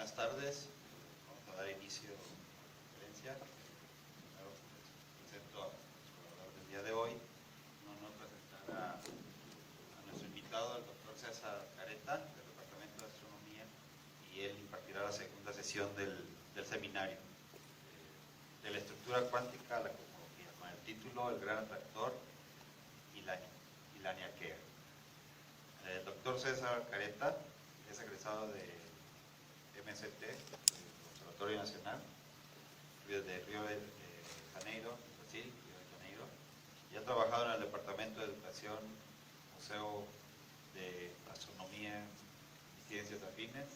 Buenas tardes. Vamos a dar inicio a la conferencia. Primero presento a nuestro orador del día de hoy. Nos presentará a nuestro invitado, el doctor César Careta, del Departamento de Astronomía, y él impartirá la segunda sesión del seminario de la estructura cuántica a la cosmología, con el título El gran atractor y la Niaquea. El doctor César Careta es egresado de MST, del Observatorio Nacional, de Río de Janeiro, Brasil, Río de Janeiro, y ha trabajado en el Departamento de Educación, Museo de Astronomía y Ciencias Afines,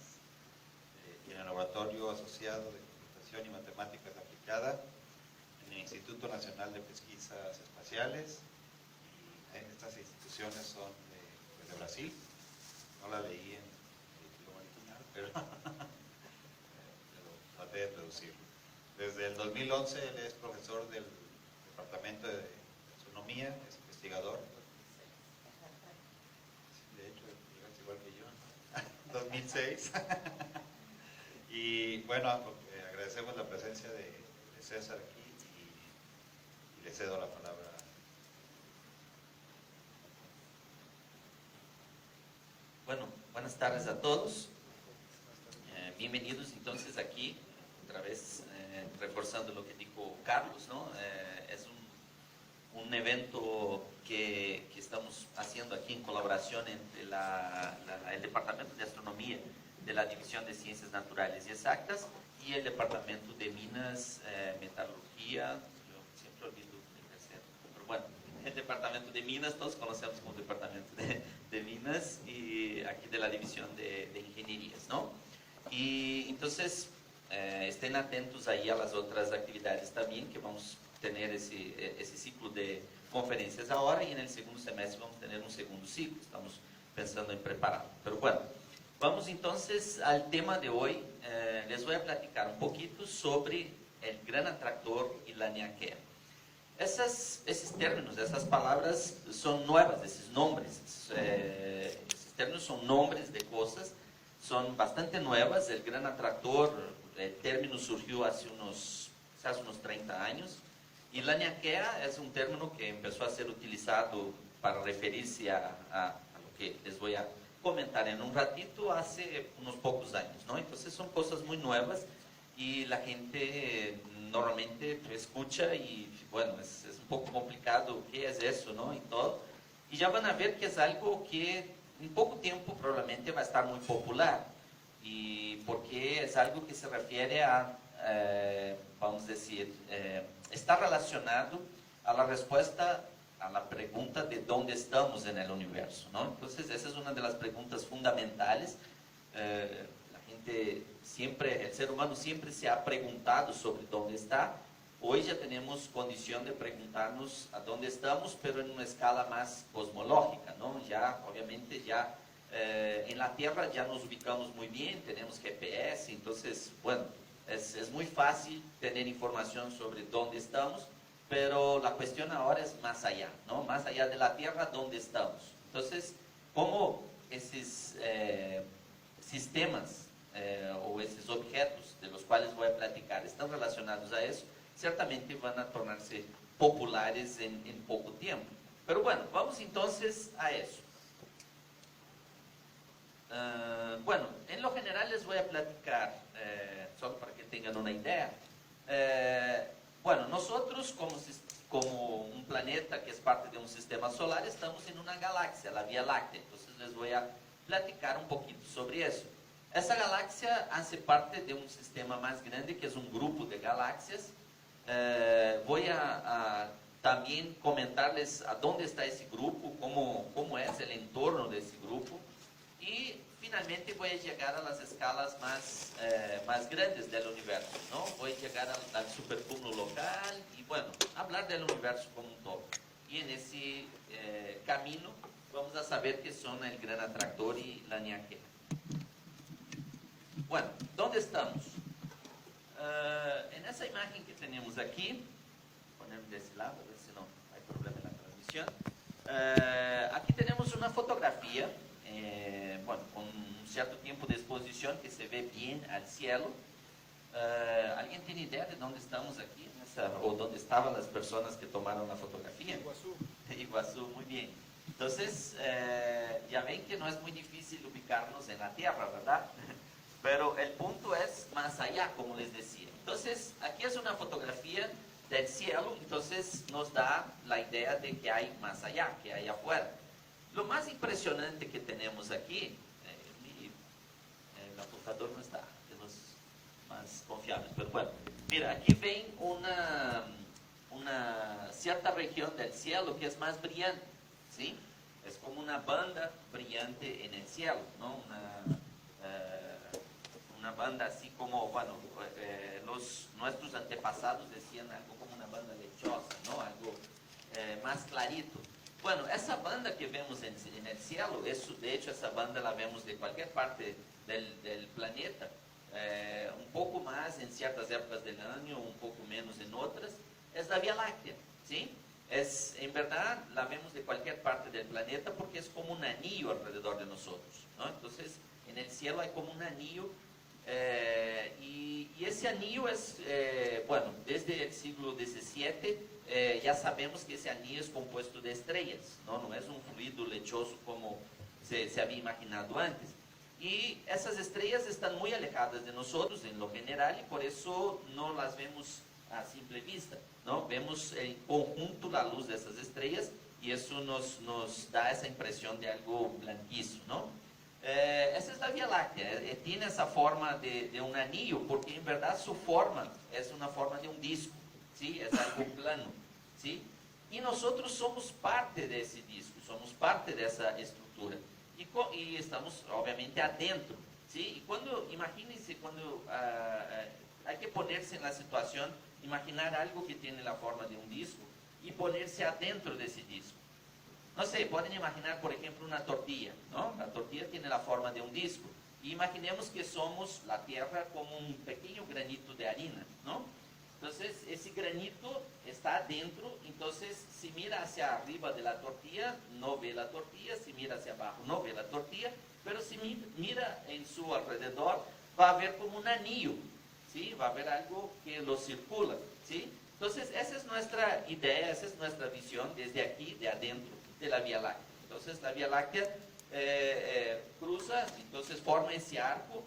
y en el Laboratorio Asociado de Computación y Matemáticas Aplicada en el Instituto Nacional de Pesquisas Espaciales. Y estas instituciones son de Brasil. No la leí en el idioma original, pero traté de traducirlo. Desde el 2011 él es profesor del Departamento de Astronomía, es investigador. De hecho, es igual que yo, 2006. Y bueno, agradecemos la presencia de César aquí y le cedo la palabra. Bueno, buenas tardes a todos. Bienvenidos entonces aquí, otra vez reforzando lo que dijo Carlos, ¿no? Es un evento que estamos haciendo aquí en colaboración entre el Departamento de Astronomía de la División de Ciencias Naturales y Exactas y el Departamento de Minas, Metalurgia, yo siempre olvido el tercero, pero bueno, el Departamento de Minas, todos conocemos como Departamento de Minas, y aquí de la División de Ingenierías, ¿no? Y entonces estén atentos ahí a las otras actividades también, que vamos a tener ese ciclo de conferencias ahora, y en el segundo semestre vamos a tener un segundo ciclo, estamos pensando en prepararlo. Pero bueno, vamos entonces al tema de hoy. Les voy a platicar un poquito sobre el gran atractor y la Niaquea. Esos términos, esas palabras son nuevas, esos nombres. Esos términos son nombres de cosas, son bastante nuevas. El gran atractor, el término surgió hace unos 30 años. Y la Niaquea es un término que empezó a ser utilizado para referirse a lo que les voy a comentar en un ratito, hace unos pocos años, ¿no? Entonces son cosas muy nuevas y la gente normalmente escucha y bueno, es un poco complicado qué es eso, ¿no? Y todo. Y ya van a ver que es algo que en poco tiempo probablemente va a estar muy popular, y porque es algo que se refiere a, vamos a decir, está relacionado a la respuesta a la pregunta de dónde estamos en el universo, ¿no? Entonces esa es una de las preguntas fundamentales. La gente siempre, el ser humano siempre se ha preguntado sobre dónde está. Hoy ya tenemos condición de preguntarnos a dónde estamos, pero en una escala más cosmológica, ¿no? Ya, obviamente, ya en la Tierra ya nos ubicamos muy bien, tenemos GPS, entonces, bueno, es muy fácil tener información sobre dónde estamos, pero la cuestión ahora es más allá, ¿no? Más allá de la Tierra, ¿dónde estamos? Entonces, ¿cómo esos sistemas o esos objetos de los cuales voy a platicar están relacionados a eso? Certamente van a tornarse populares en poco tiempo. Pero bueno, vamos entonces a eso. Bueno, en lo general les voy a platicar, solo para que tengan una idea. Bueno, nosotros como un planeta que es parte de un sistema solar, estamos en una galaxia, la Vía Láctea. Entonces les voy a platicar un poquito sobre eso. Esa galaxia hace parte de un sistema más grande, que es un grupo de galaxias. Voy a también comentarles a dónde está ese grupo, cómo es el entorno de ese grupo, y finalmente voy a llegar a las escalas más grandes del universo, ¿no? Voy a llegar al supercúmulo local y bueno, hablar del universo como un todo. Y en ese camino vamos a saber qué son el gran atractor y la Niaquea. Bueno, ¿dónde estamos? En esa imagen que tenemos aquí, poner de ese lado, a ver si no hay problema en la transmisión. Aquí tenemos una fotografía bueno, con un cierto tiempo de exposición que se ve bien al cielo. ¿Alguien tiene idea de dónde estamos aquí? ¿O dónde estaban las personas que tomaron la fotografía? Iguazú. Iguazú, muy bien. Entonces, ya ven que no es muy difícil ubicarnos en la Tierra, ¿verdad? Pero el punto es más allá, como les decía. Entonces, aquí es una fotografía del cielo, entonces nos da la idea de que hay más allá, que hay afuera. Lo más impresionante que tenemos aquí, el apuntador no está de los más confiables, pero bueno, mira, aquí ven una cierta región del cielo que es más brillante, ¿sí? Es como una banda brillante en el cielo, ¿no? Una banda así como, bueno, nuestros antepasados decían algo como una banda lechosa, ¿no? Algo más clarito. Bueno, esa banda que vemos en el cielo, de hecho esa banda la vemos de cualquier parte del planeta, un poco más en ciertas épocas del año, un poco menos en otras, es la Vía Láctea, ¿sí? En verdad la vemos de cualquier parte del planeta porque es como un anillo alrededor de nosotros, ¿no? Entonces en el cielo hay como un anillo, y ese anillo es, bueno, desde el siglo XVII ya sabemos que ese anillo es compuesto de estrellas, no es un fluido lechoso como se había imaginado antes. Y esas estrellas están muy alejadas de nosotros en lo general y por eso no las vemos a simple vista, ¿no? Vemos en conjunto la luz de esas estrellas y eso nos da esa impresión de algo blanquizo, ¿no? Esa es la Vía Láctea, tiene esa forma de un anillo, porque en verdad su forma es una forma de un disco, ¿sí? Es algo plano, ¿sí? Y nosotros somos parte de ese disco, somos parte de esa estructura, y estamos obviamente adentro, ¿sí? Y imagínense, cuando hay que ponerse en la situación, imaginar algo que tiene la forma de un disco, y ponerse adentro de ese disco. No sé, pueden imaginar, por ejemplo, una tortilla, ¿no? La tortilla tiene la forma de un disco. Y imaginemos que somos la Tierra como un pequeño granito de harina, ¿no? Entonces, ese granito está adentro, entonces, si mira hacia arriba de la tortilla, no ve la tortilla, si mira hacia abajo, no ve la tortilla, pero si mira en su alrededor, va a ver como un anillo, ¿sí? Va a ver algo que lo circula, ¿sí? Entonces, esa es nuestra idea, esa es nuestra visión desde aquí, de adentro de la Vía Láctea. Entonces la Vía Láctea cruza, entonces forma ese arco.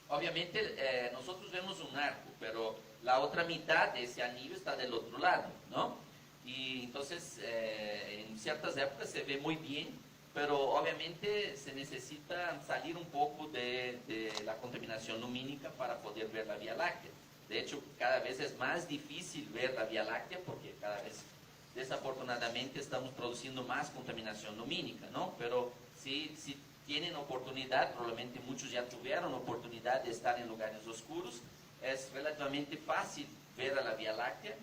Obviamente nosotros vemos un arco, pero la otra mitad de ese anillo está del otro lado, ¿no? Y entonces en ciertas épocas se ve muy bien, pero obviamente se necesita salir un poco de la contaminación lumínica para poder ver la Vía Láctea. De hecho, cada vez es más difícil ver la Vía Láctea porque cada vez, desafortunadamente, estamos produciendo más contaminación lumínica, ¿no? Pero si tienen oportunidad, probablemente muchos ya tuvieron oportunidad de estar en lugares oscuros, es relativamente fácil ver a la Vía Láctea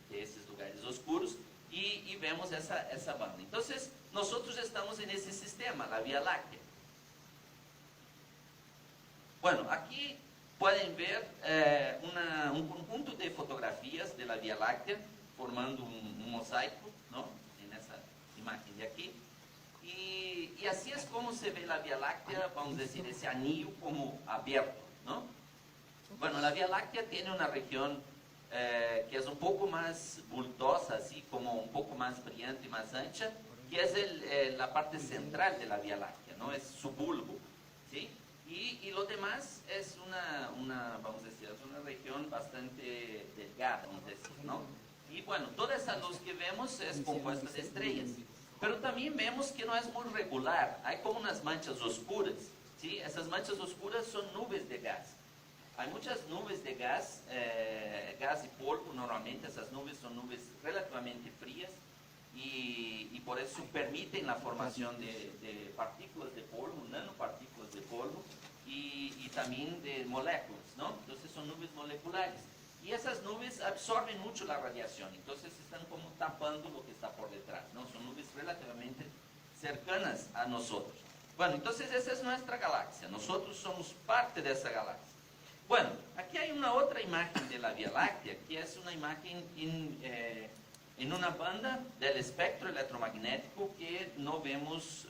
de esos lugares oscuros y vemos esa banda. Entonces, nosotros estamos en ese sistema, la Vía Láctea. Bueno, aquí pueden ver un conjunto de fotografías de la Vía Láctea formando un mosaico, ¿no? En esa imagen de aquí. Y así es como se ve la Vía Láctea, vamos a decir, ese anillo como abierto, ¿no? Bueno, la Vía Láctea tiene una región que es un poco más bultosa, así como un poco más brillante y más ancha, que es la parte central de la Vía Láctea, ¿no? Es su bulbo, ¿sí? Y lo demás es vamos a decir, es una región bastante delgada, vamos a decir, ¿no? Y bueno, toda esa luz que vemos es compuesta de estrellas, pero también vemos que no es muy regular, hay como unas manchas oscuras, ¿sí? Esas manchas oscuras son nubes de gas. Hay muchas nubes de gas, gas y polvo. Normalmente esas nubes son nubes relativamente frías y por eso permiten la formación de partículas de polvo, nanopartículas de polvo y también de moléculas, ¿no? Entonces son nubes moleculares y esas nubes absorben mucho la radiación, entonces están como tapando lo que está por detrás, ¿no? Son nubes relativamente cercanas a nosotros. Bueno, entonces esa es nuestra galaxia, nosotros somos parte de esa galaxia. Bueno, aquí hay una otra imagen de la Vía Láctea, que es una imagen en una banda del espectro electromagnético que no vemos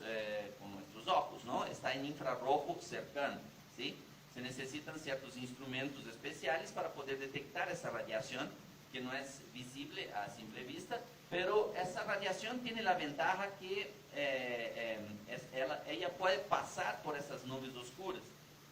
con nuestros nuestros ojos, ¿no? Está en infrarrojo cercano, ¿sí? Se necesitan ciertos instrumentos especiales para poder detectar esa radiación que no es visible a simple vista, pero esa radiación tiene la ventaja que ella puede pasar por esas nubes oscuras.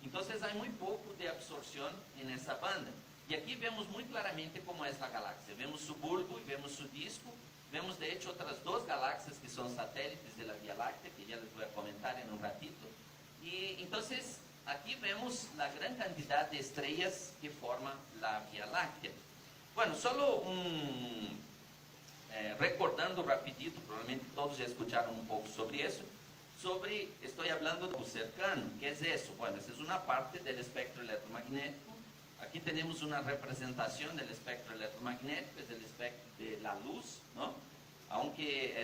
Entonces hay muy poco de absorción en esa banda. Y aquí vemos muy claramente cómo es la galaxia. Vemos su bulbo y vemos su disco. Vemos de hecho otras dos galaxias que son satélites de la Vía Láctea, que ya les voy a comentar en un ratito. Y entonces aquí vemos la gran cantidad de estrellas que forman la Vía Láctea. Bueno, solo recordando rapidito, probablemente todos ya escucharon un poco sobre eso. Estoy hablando de lo cercano. ¿Qué es eso? Bueno, esa es una parte del espectro electromagnético. Aquí tenemos una representación del espectro electromagnético, es el espectro de la luz, ¿no? Aunque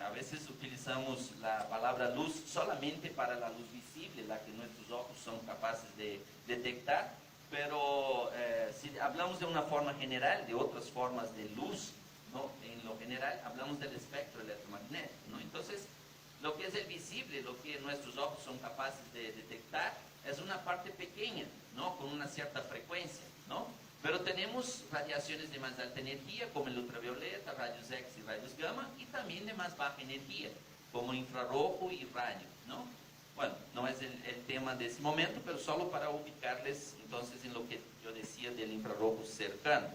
a veces utilizamos la palabra luz solamente para la luz visible, la que nuestros ojos son capaces de detectar, pero si hablamos de una forma general, de otras formas de luz, ¿no? En lo general hablamos del espectro electromagnético, ¿no? Entonces, lo que es el visible, lo que nuestros ojos son capaces de detectar, es una parte pequeña, ¿no? Con una cierta frecuencia, ¿no? Pero tenemos radiaciones de más alta energía, como el ultravioleta, rayos X y rayos gamma, y también de más baja energía, como infrarrojo y radio, ¿no? Bueno, no es el tema de ese momento, pero solo para ubicarles entonces en lo que yo decía del infrarrojo cercano.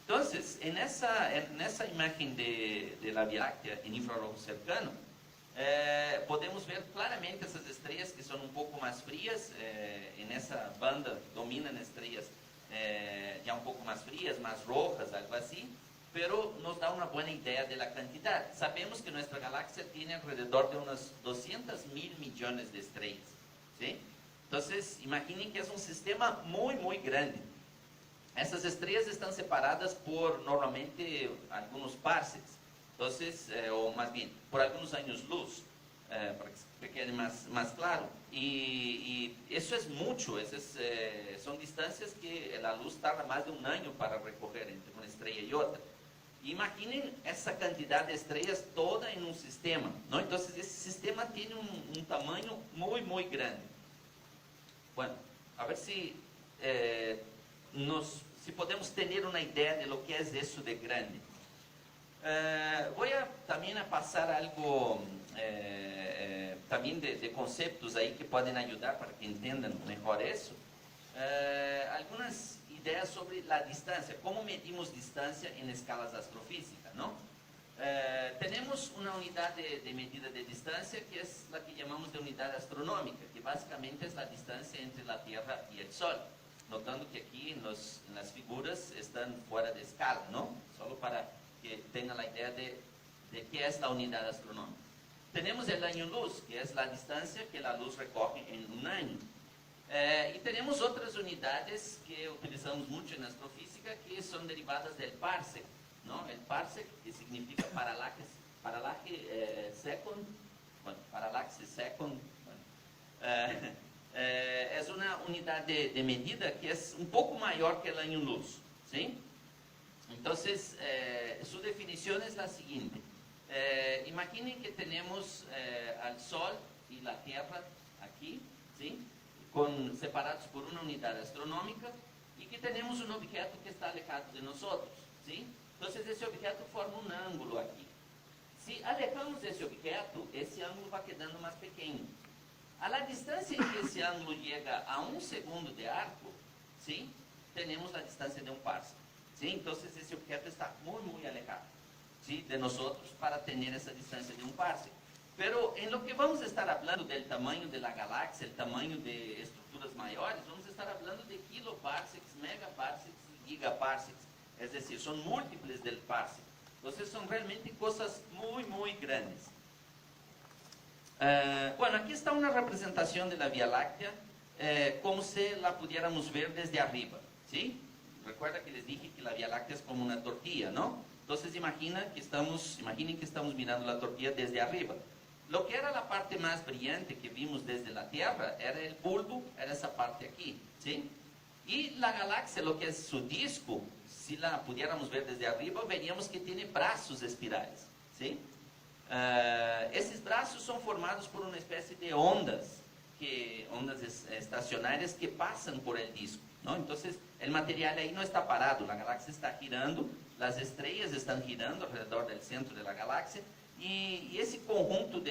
Entonces, en esa imagen de la Vía Láctea en infrarrojo cercano, podemos ver claramente esas estrellas que son un poco más frías. En esa banda dominan estrellas ya un poco más frías, más rojas, algo así, pero nos da una buena idea de la cantidad. Sabemos que nuestra galaxia tiene alrededor de unos 200.000 millones de estrellas, ¿sí? Entonces, imaginen que es un sistema muy, muy grande. Essas estrellas están separadas por, normalmente, algunos parsecs. Entonces, o más bien, por algunos años luz, para que quede más claro. Y eso es mucho, son distancias que la luz tarda más de un año para recorrer entre una estrella y otra. Imaginen esa cantidad de estrellas toda en un sistema, ¿no? Entonces, ese sistema tiene un tamaño muy, muy grande. Bueno, a ver si podemos tener una idea de lo que es eso de grande. Voy también a pasar algo también de conceptos ahí que pueden ayudar para que entiendan mejor eso. Algunas ideas sobre la distancia, cómo medimos distancia en escalas astrofísicas, ¿no? Tenemos una unidad de medida de distancia que es la que llamamos de unidad astronómica, que básicamente es la distancia entre la Tierra y el Sol. Notando que aquí en las figuras están fuera de escala, ¿no? Solo para que tengan la idea de qué es la unidad astronómica. Tenemos el año luz, que es la distancia que la luz recoge en un año. Y tenemos otras unidades que utilizamos mucho en astrofísica, que son derivadas del parsec, ¿no? El parsec, que significa paralaje second, bueno, paralaxe second, bueno, es una unidad de medida que es un poco mayor que el año luz, ¿sí? Entonces, su definición es la siguiente. Imaginen que tenemos al Sol y la Tierra aquí, ¿sí? Separados por una unidad astronómica, y que tenemos un objeto que está alejado de nosotros, ¿sí? Entonces, ese objeto forma un ángulo aquí. Si alejamos ese objeto, ese ángulo va quedando más pequeño. A la distancia en que ese ángulo llega a 1 segundo de arco, ¿sí? Tenemos la distancia de un parsec, ¿sí? Entonces ese objeto está muy, muy alejado, ¿sí? De nosotros para tener esa distancia de un parsec. Pero en lo que vamos a estar hablando del tamaño de la galaxia, el tamaño de estructuras mayores, vamos a estar hablando de kiloparsecs, megaparsecs y gigaparsecs. Es decir, son múltiples del parsec. Entonces son realmente cosas muy, muy grandes. Bueno, aquí está una representación de la Vía Láctea, como si la pudiéramos ver desde arriba, ¿sí? Recuerda que les dije que la Vía Láctea es como una tortilla, ¿no? Entonces imaginen que estamos mirando la tortilla desde arriba. Lo que era la parte más brillante que vimos desde la Tierra era el bulbo, era esa parte aquí, ¿sí? Y la galaxia, lo que es su disco, si la pudiéramos ver desde arriba, veríamos que tiene brazos espirales, ¿sí? Esses braços são formados por uma espécie de ondas, estacionárias que passam por el disco, ¿no? Entonces, el material ahí no está parado, la galaxia está girando, las estrellas están girando alrededor del centro de la galaxia, y ese conjunto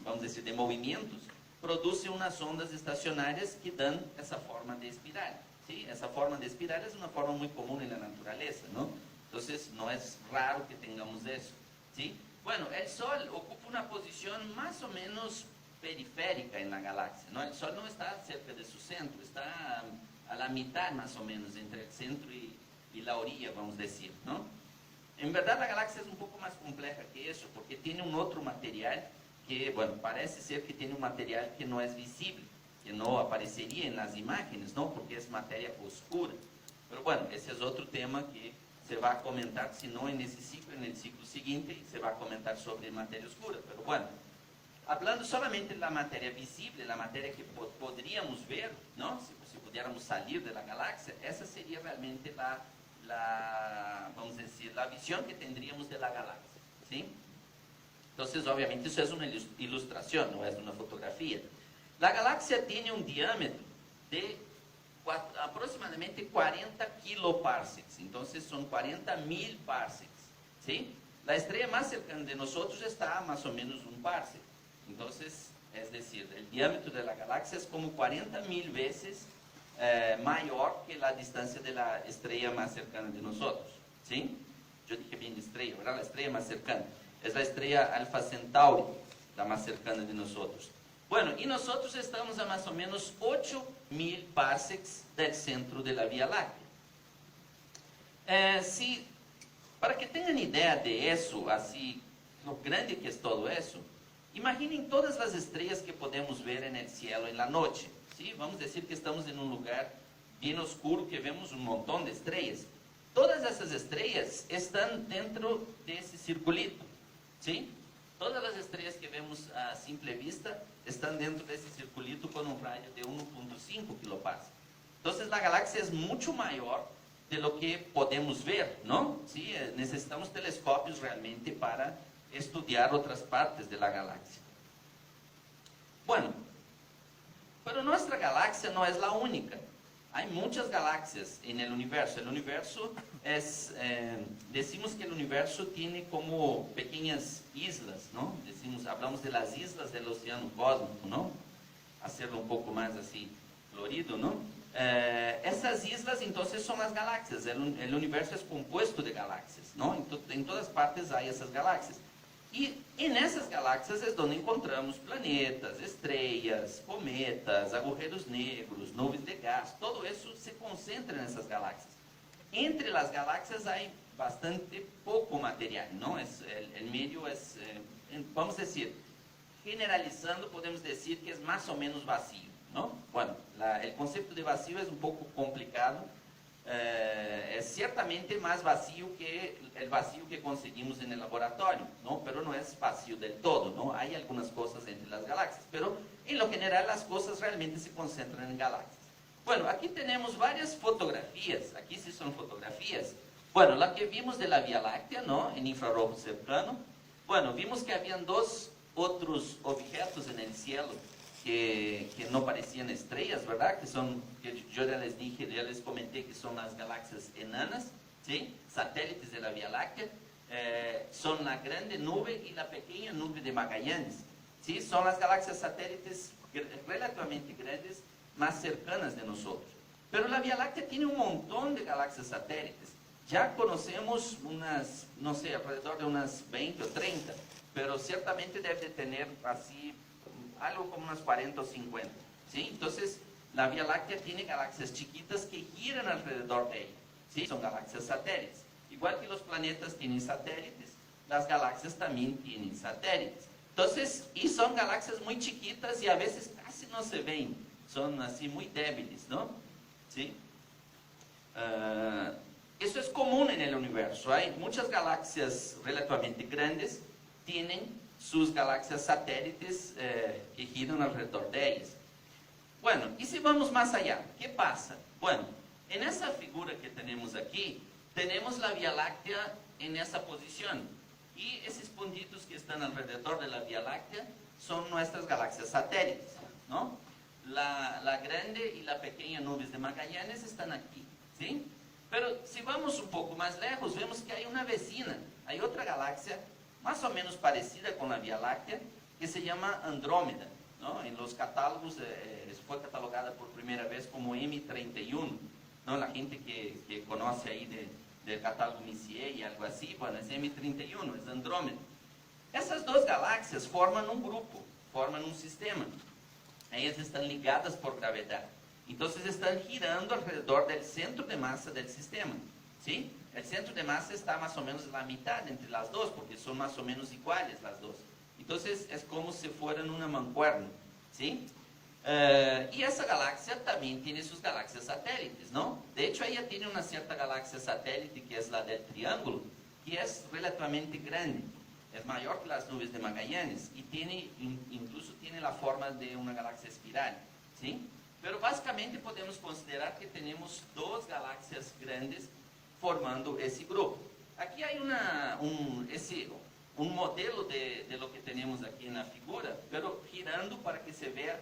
vamos decir, de movimientos produce unas ondas estacionarias que dan esa forma de espiral, ¿sí? Esa forma de espiral es una forma muy común en la naturaleza, ¿no? Entonces, no es raro que tengamos eso, ¿sí? Bueno, el Sol ocupa una posición más o menos periférica en la galaxia, ¿no? El Sol no está cerca de su centro, está a la mitad más o menos entre el centro y la orilla, vamos a decir, ¿no? En verdad la galaxia es un poco más compleja que eso, porque tiene un otro material que, bueno, parece ser que tiene un material que no es visible, que no aparecería en las imágenes, ¿no? Porque es materia oscura. Pero bueno, ese es otro tema que se va a comentar, si no en ese ciclo, en el ciclo siguiente, se va a comentar sobre materia oscura. Pero bueno, hablando solamente de la materia visible, la materia que podríamos ver, ¿no? Si pudiéramos salir de la galaxia, esa sería realmente vamos a decir, la visión que tendríamos de la galaxia, ¿sí? Entonces, obviamente, eso es una ilustración, no es una fotografía. La galaxia tiene un diámetro de aproximadamente 40 kiloparsecs, entonces son 40.000 parsecs, ¿sí? La estrella más cercana de nosotros está a más o menos un parsec, entonces, es decir, el diámetro de la galaxia es como 40.000 veces mayor que la distancia de la estrella más cercana de nosotros, ¿sí? Yo dije bien estrella, ¿verdad? La estrella más cercana es la estrella Alfa Centauri, la más cercana de nosotros. Bueno, y nosotros estamos a más o menos 8.000 parsecs del centro de la Vía Láctea. Para que tengan idea de eso, así, lo grande que es todo eso, imaginen todas las estrellas que podemos ver en el cielo en la noche, ¿sí? Vamos a decir que estamos en un lugar bien oscuro, que vemos un montón de estrellas. Todas esas estrellas están dentro de ese circulito, ¿sí? Todas las estrellas que vemos a simple vista están dentro de ese circulito con un radio de 1.5 kiloparsecs. Entonces la galaxia es mucho mayor de lo que podemos ver, ¿no? ¿Sí? Necesitamos telescopios realmente para estudiar otras partes de la galaxia. Bueno, pero nuestra galaxia no es la única. Hay muchas galaxias en el universo. El universo es, decimos que el universo tiene como pequeñas islas, ¿no? Hablamos de las islas del océano cósmico, ¿no? Hacerlo un poco más así florido, ¿no? Esas islas entonces son las galaxias. El universo es compuesto de galaxias, ¿no? En todas partes hay esas galaxias. Y en esas galaxias es donde encontramos planetas, estrellas, cometas, agujeros negros, nubes de gas. Todo eso se concentra en esas galaxias. Entre las galaxias hay bastante poco material, ¿no? El medio es, vamos a decir, generalizando podemos decir que es más o menos vacío, ¿no? Bueno, el concepto de vacío es un poco complicado. Es ciertamente más vacío que el vacío que conseguimos en el laboratorio, ¿no? Pero no es vacío del todo, ¿no? Hay algunas cosas entre las galaxias, pero en lo general las cosas realmente se concentran en galaxias. Bueno, aquí tenemos varias fotografías, aquí sí son fotografías. Bueno, la que vimos de la Vía Láctea, ¿no? En infrarrojo cercano. Bueno, vimos que habían dos otros objetos en el cielo que no parecían estrellas, ¿verdad? Que yo ya les dije, ya les comenté que son las galaxias enanas, ¿sí? Satélites de la Vía Láctea. Son la grande nube y la pequeña nube de Magallanes, ¿sí? Son las galaxias satélites relativamente grandes, más cercanas de nosotros. Pero la Vía Láctea tiene un montón de galaxias satélites. Ya conocemos unas, no sé, alrededor de unas 20 o 30, pero ciertamente debe de tener así algo como unas 40 o 50, ¿sí? Entonces, la Vía Láctea tiene galaxias chiquitas que giran alrededor de ella, ¿sí? Son galaxias satélites. Igual que los planetas tienen satélites, las galaxias también tienen satélites. Entonces, y son galaxias muy chiquitas y a veces casi no se ven, son así muy débiles, ¿no? ¿Sí? Eso es común en el universo. Hay muchas galaxias relativamente grandes, tienen sus galaxias satélites que giran alrededor de ellas. Bueno, y si vamos más allá, ¿qué pasa? Bueno, en esa figura que tenemos aquí, tenemos la Vía Láctea en esa posición. Y esos puntitos que están alrededor de la Vía Láctea son nuestras galaxias satélites, ¿no? La grande y la pequeña nubes de Magallanes están aquí, ¿sí? Pero si vamos un poco más lejos, vemos que hay una vecina, hay otra galaxia más o menos parecida con la Vía Láctea, que se llama Andrómeda, ¿no? En los catálogos fue catalogada por primera vez como M31, ¿no? La gente que conoce ahí del catálogo Messier y algo así, bueno, es M31, es Andrómeda. Esas dos galaxias forman un grupo, forman un sistema. Ellas están ligadas por gravedad. Entonces están girando alrededor del centro de masa del sistema, ¿sí? El centro de masa está más o menos en la mitad entre las dos, porque son más o menos iguales las dos. Entonces es como si fueran una mancuerna, ¿sí? Y esa galaxia también tiene sus galaxias satélites, ¿no? De hecho, ella tiene una cierta galaxia satélite que es la del Triángulo, que es relativamente grande. Es mayor que las nubes de Magallanes y incluso tiene la forma de una galaxia espiral, ¿sí? Pero básicamente podemos considerar que tenemos dos galaxias grandes formando ese grupo. Aquí hay un modelo de lo que tenemos aquí en la figura, pero girando para que se vea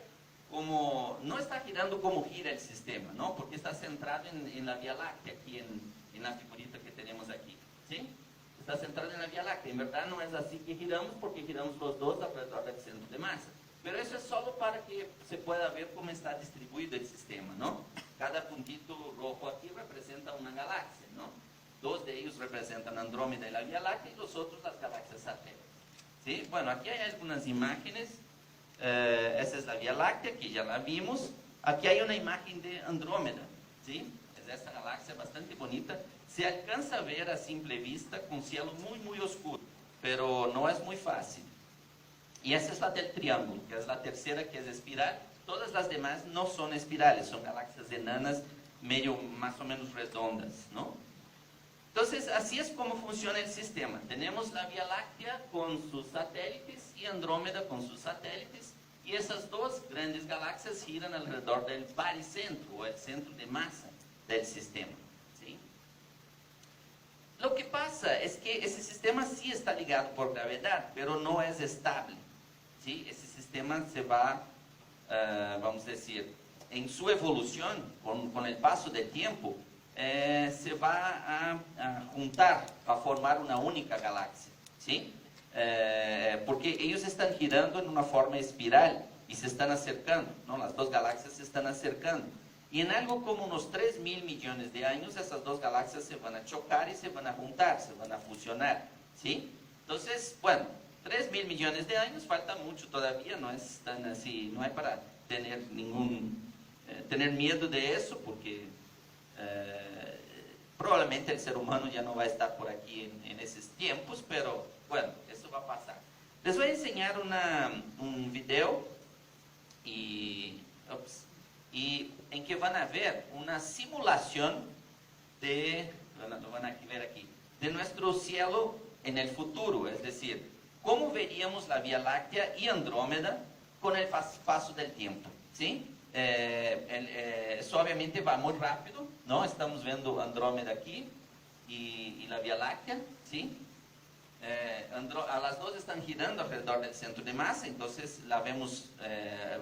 como, no está girando como gira el sistema, ¿no? Porque está centrado en la Vía Láctea, aquí en la figurita que tenemos aquí, ¿sí? Está centrado en la Vía Láctea. En verdad no es así que giramos, porque giramos los dos alrededor del centro de masa. Pero eso es solo para que se pueda ver cómo está distribuido el sistema, ¿no? Cada puntito rojo aquí representa una galaxia, ¿no? Dos de ellos representan Andrómeda y la Vía Láctea, y los otros las galaxias satélites, ¿sí? Bueno, aquí hay algunas imágenes. Esa es la Vía Láctea, que ya la vimos. Aquí hay una imagen de Andrómeda, ¿sí? Es esta galaxia bastante bonita. Se alcanza a ver a simple vista con cielo muy, muy oscuro, pero no es muy fácil. Y esa es la del Triángulo, que es la tercera, que es espiral. Todas las demás no son espirales, son galaxias enanas, medio más o menos redondas, ¿no? Entonces, así es como funciona el sistema. Tenemos la Vía Láctea con sus satélites y Andrómeda con sus satélites, y esas dos grandes galaxias giran alrededor del baricentro, o el centro de masa del sistema, ¿sí? Lo que pasa es que ese sistema sí está ligado por gravedad, pero no es estable, ¿sí? Ese sistema se va, vamos a decir, en su evolución, con el paso del tiempo, se va a juntar, a formar una única galaxia, ¿sí? Porque ellos están girando en una forma espiral y se están acercando, ¿no? Las dos galaxias se están acercando. Y en algo como unos 3.000 millones de años, esas dos galaxias se van a chocar y se van a juntar, se van a fusionar, ¿sí? Entonces, bueno, 3.000 millones de años, falta mucho todavía, no es tan así, no hay para tener tener miedo de eso, porque probablemente el ser humano ya no va a estar por aquí en esos tiempos, pero bueno, eso va a pasar. Les voy a enseñar un video y en que van a ver una simulación lo van a ver aquí, de nuestro cielo en el futuro, es decir, cómo veríamos la Vía Láctea y Andrómeda con el paso del tiempo, ¿sí? Eso obviamente va muy rápido, ¿no? Estamos viendo Andrómeda aquí y la Vía Láctea, ¿sí? A las dos están girando alrededor del centro de masa, entonces la vemos,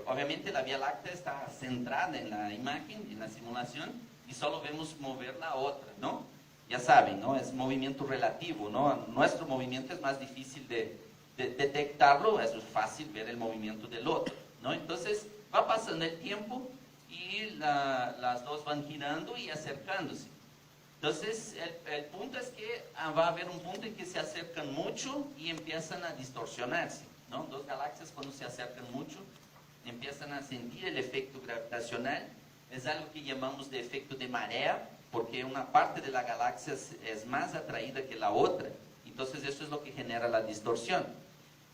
obviamente la Vía Láctea está centrada en la imagen, en la simulación, y solo vemos mover la otra, ¿no? Ya saben, ¿no? Es movimiento relativo, ¿no? Nuestro movimiento es más difícil de detectarlo, es fácil ver el movimiento del otro, ¿no? Entonces va pasando el tiempo y las dos van girando y acercándose. Entonces, el punto es que va a haber un punto en que se acercan mucho y empiezan a distorsionarse, ¿no? Dos galaxias cuando se acercan mucho empiezan a sentir el efecto gravitacional. Es algo que llamamos de efecto de marea, porque una parte de la galaxia es más atraída que la otra. Entonces, eso es lo que genera la distorsión.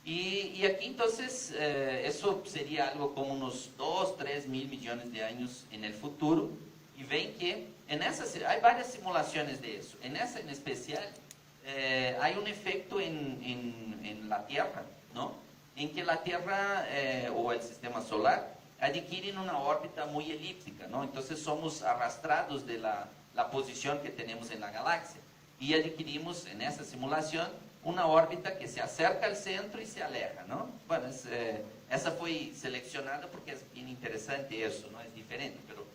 Y aquí entonces, eso sería algo como unos 2-3 mil millones de años en el futuro. Y ven que hay varias simulaciones de eso. En esa en especial, hay un efecto en la Tierra, ¿no? En que la Tierra o el sistema solar adquieren una órbita muy elíptica, ¿no? Entonces somos arrastrados de la posición que tenemos en la galaxia. Y adquirimos en esa simulación una órbita que se acerca al centro y se aleja, ¿no? Bueno, esa fue seleccionada porque es bien interesante eso, ¿no? Es diferente, pero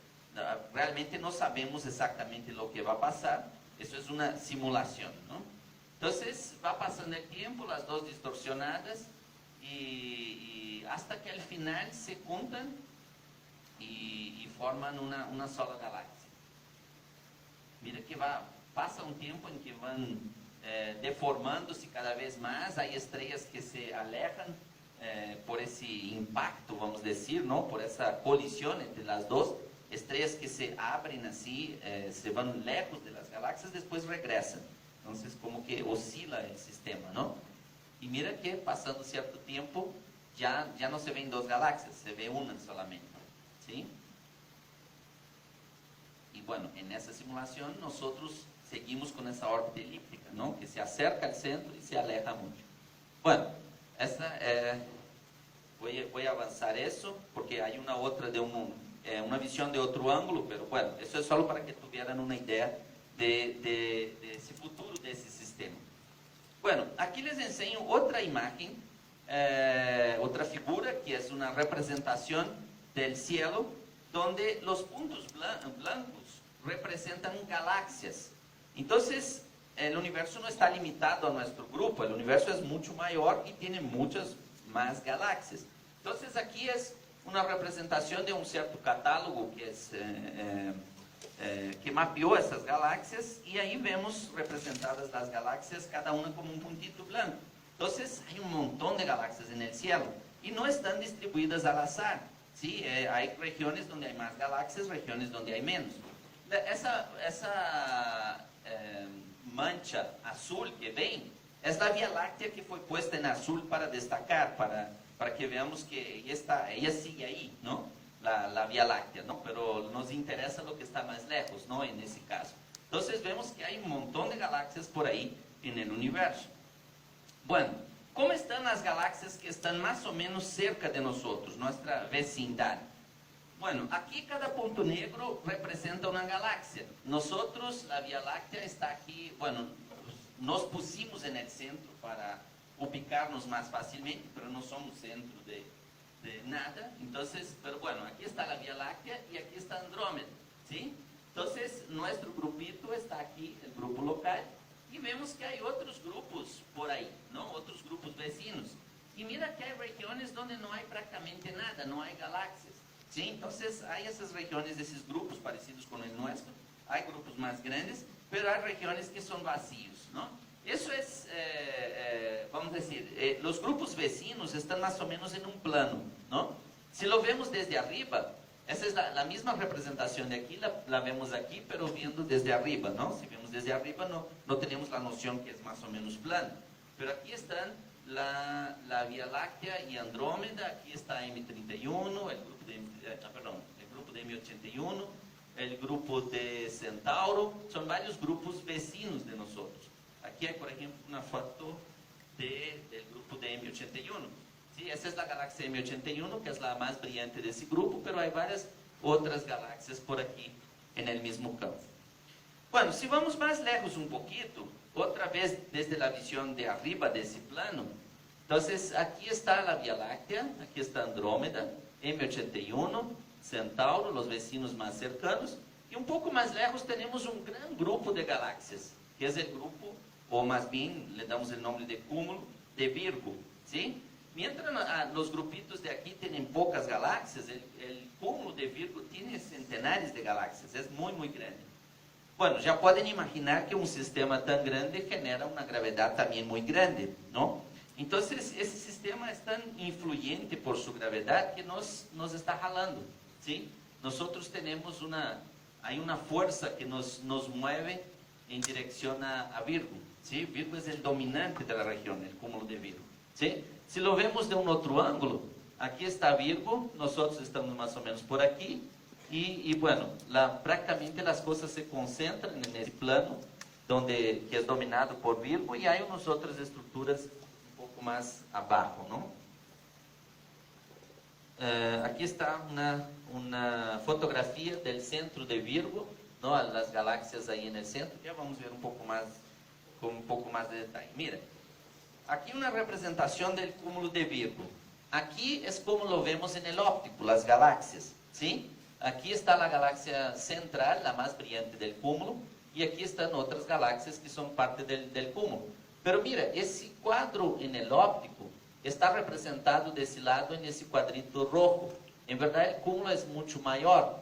realmente no sabemos exactamente lo que va a pasar. Eso es una simulación, ¿no? Entonces va pasando el tiempo, las dos distorsionadas, y hasta que al final se juntan y forman una sola galaxia. Mira que pasa un tiempo en que van deformándose cada vez más. Hay estrellas que se alejan por ese impacto, vamos a decir, ¿no? Por esa colisión entre las dos. Estrellas que se abren así, se van lejos de las galaxias, después regresan. Entonces como que oscila el sistema, ¿no? Y mira que pasando cierto tiempo ya no se ven dos galaxias, se ve una solamente, ¿sí? Y bueno, en esa simulación nosotros seguimos con esa órbita elíptica, ¿no? Que se acerca al centro y se aleja mucho. Bueno, voy a avanzar eso porque hay una otra de una visión de otro ángulo, pero bueno, eso es solo para que tuvieran una idea de ese futuro de ese sistema. Bueno, aquí les enseño otra imagen, otra figura que es una representación del cielo, donde los puntos blancos representan galaxias. Entonces, el universo no está limitado a nuestro grupo, el universo es mucho mayor y tiene muchas más galaxias. Entonces, aquí es una representación de un cierto catálogo que mapeó esas galaxias, y ahí vemos representadas las galaxias, cada una como un puntito blanco. Entonces, hay un montón de galaxias en el cielo y no están distribuidas al azar, ¿sí? Hay regiones donde hay más galaxias, regiones donde hay menos. Esa mancha azul que ven es la Vía Láctea, que fue puesta en azul para destacar, para que veamos que ella sigue ahí, ¿no? La Vía Láctea, ¿no? Pero nos interesa lo que está más lejos, ¿no? En ese caso. Entonces vemos que hay un montón de galaxias por ahí en el universo. Bueno, ¿cómo están las galaxias que están más o menos cerca de nosotros, nuestra vecindad? Bueno, aquí cada punto negro representa una galaxia. Nosotros, la Vía Láctea está aquí, bueno, nos pusimos en el centro para ubicarnos más fácilmente, pero no somos centro de nada. Entonces, pero bueno, aquí está la Vía Láctea y aquí está Andrómeda, ¿sí? Entonces, nuestro grupito está aquí, el grupo local, y vemos que hay otros grupos por ahí, ¿no? Otros grupos vecinos. Y mira que hay regiones donde no hay prácticamente nada, no hay galaxias, ¿sí? Entonces, hay esas regiones de esos grupos parecidos con el nuestro. Hay grupos más grandes, pero hay regiones que son vacíos, ¿no? Eso es, vamos a decir, los grupos vecinos están más o menos en un plano, ¿no? Si lo vemos desde arriba, esa es la misma representación de aquí, la vemos aquí, pero viendo desde arriba, ¿no? Si vemos desde arriba no tenemos la noción que es más o menos plano. Pero aquí están la Vía Láctea y Andrómeda, aquí está M31, el grupo de M81, el grupo de Centauro, son varios grupos vecinos de nosotros. Aquí hay, por ejemplo, una foto del grupo de M81. ¿Sí? Esa es la galaxia M81, que es la más brillante de ese grupo, pero hay varias otras galaxias por aquí en el mismo campo. Bueno, si vamos más lejos un poquito, otra vez desde la visión de arriba de ese plano, entonces aquí está la Vía Láctea, aquí está Andrómeda, M81, Centauro, los vecinos más cercanos, y un poco más lejos tenemos un gran grupo de galaxias, que es el grupo, o más bien le damos el nombre de cúmulo de Virgo, ¿sí? Mientras los grupitos de aquí tienen pocas galaxias, el cúmulo de Virgo tiene centenares de galaxias, es muy, muy grande. Bueno, ya pueden imaginar que un sistema tan grande genera una gravedad también muy grande, ¿no? Entonces, ese sistema es tan influyente por su gravedad que nos está jalando, ¿sí? Nosotros tenemos hay una fuerza que nos mueve en dirección a Virgo, ¿sí? Virgo es el dominante de la región, el cúmulo de Virgo, ¿sí? Si lo vemos de un otro ángulo, aquí está Virgo, nosotros estamos más o menos por aquí, y bueno, prácticamente las cosas se concentran en ese plano, que es dominado por Virgo, y hay unas otras estructuras un poco más abajo, ¿no? Aquí está una fotografía del centro de Virgo, ¿no? Las galaxias ahí en el centro. Ya vamos a ver con un poco más de detalle. Mira, aquí una representación del cúmulo de Virgo. Aquí es como lo vemos en el óptico, las galaxias, ¿sí? Aquí está la galaxia central, la más brillante del cúmulo, y aquí están otras galaxias que son parte del cúmulo. Pero mira, ese cuadro en el óptico está representado de ese lado en ese cuadrito rojo. En verdad el cúmulo es mucho mayor.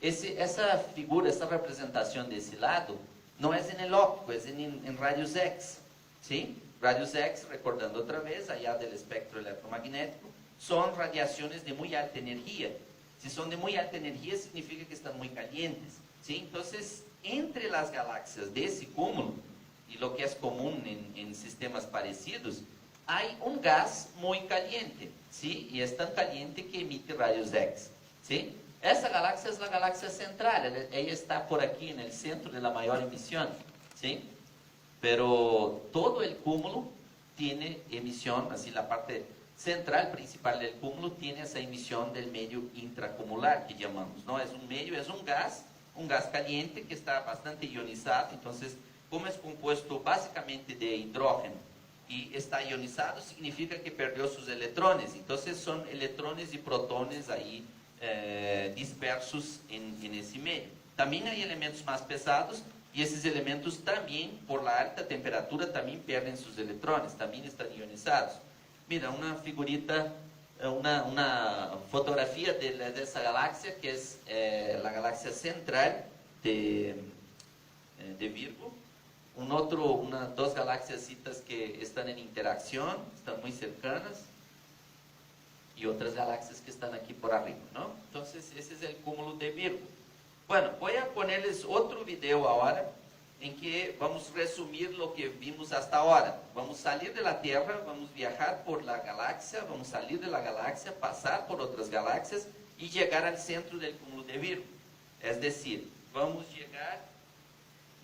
Esa figura, esa representación de ese lado, no es en el óptico, es en rayos X, ¿sí? Rayos X, recordando otra vez, allá del espectro electromagnético, son radiaciones de muy alta energía. Si son de muy alta energía, significa que están muy calientes, ¿sí? Entonces, entre las galaxias de ese cúmulo, y lo que es común en sistemas parecidos, hay un gas muy caliente, ¿sí? Y es tan caliente que emite rayos X, ¿sí? Esa galaxia es la galaxia central, ella está por aquí en el centro de la mayor emisión, ¿sí? Pero todo el cúmulo tiene emisión, así la parte central principal del cúmulo tiene esa emisión del medio intracumular que llamamos, ¿no? Es un medio, es un gas caliente que está bastante ionizado. Entonces, como es compuesto básicamente de hidrógeno y está ionizado, significa que perdió sus electrones. Entonces son electrones y protones ahí dispersos en ese medio. También hay elementos más pesados, y esos elementos también, por la alta temperatura, también pierden sus electrones, también están ionizados. Mira, una figurita, una fotografía de esa galaxia, que es la galaxia central de Virgo. Dos galaxias que están en interacción, están muy cercanas, y otras galaxias que están aquí por arriba, ¿no? Entonces, ese es el cúmulo de Virgo. Bueno, voy a ponerles otro video ahora en que vamos a resumir lo que vimos hasta ahora. Vamos a salir de la Tierra, vamos a viajar por la galaxia, vamos a salir de la galaxia, pasar por otras galaxias y llegar al centro del cúmulo de Virgo. Es decir, vamos a llegar,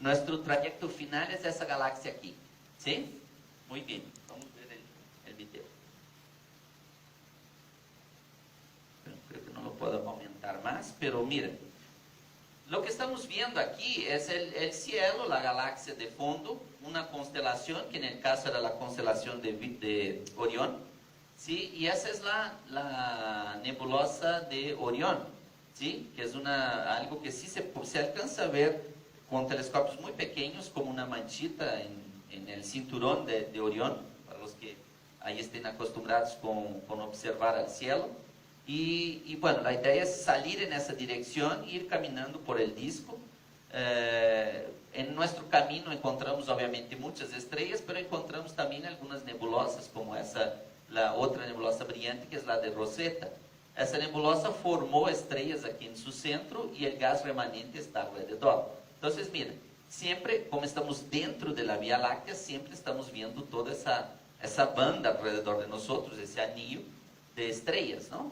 nuestro trayecto final es esa galaxia aquí, ¿sí? Muy bien, vamos a ver el video. Creo que no lo puedo aumentar más, pero miren. Lo que estamos viendo aquí es el cielo, la galaxia de fondo, una constelación, que en el caso era la constelación de Orión, ¿sí? Y esa es la nebulosa de Orión, ¿sí? Que es algo que sí se alcanza a ver con telescopios muy pequeños, como una manchita en el cinturón de Orión, para los que ahí estén acostumbrados con observar al cielo. Y bueno, la idea es salir en esa dirección, ir caminando por el disco. En nuestro camino encontramos obviamente muchas estrellas, pero encontramos también algunas nebulosas, como la otra nebulosa brillante, que es la de Rosetta. Esa nebulosa formó estrellas aquí en su centro y el gas remanente está alrededor. Entonces, miren, siempre, como estamos dentro de la Vía Láctea, siempre estamos viendo toda esa banda alrededor de nosotros, ese anillo de estrellas, ¿no?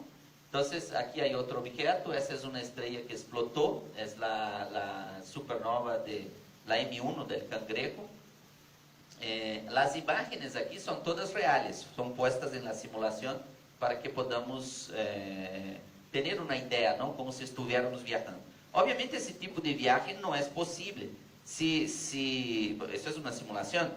Entonces, aquí hay otro objeto. Esa es una estrella que explotó, es la supernova de la M1 del Cangrejo. Las imágenes aquí son todas reales, son puestas en la simulación para que podamos tener una idea, ¿no? Como si estuviéramos viajando. Obviamente ese tipo de viaje no es posible. Eso es una simulación.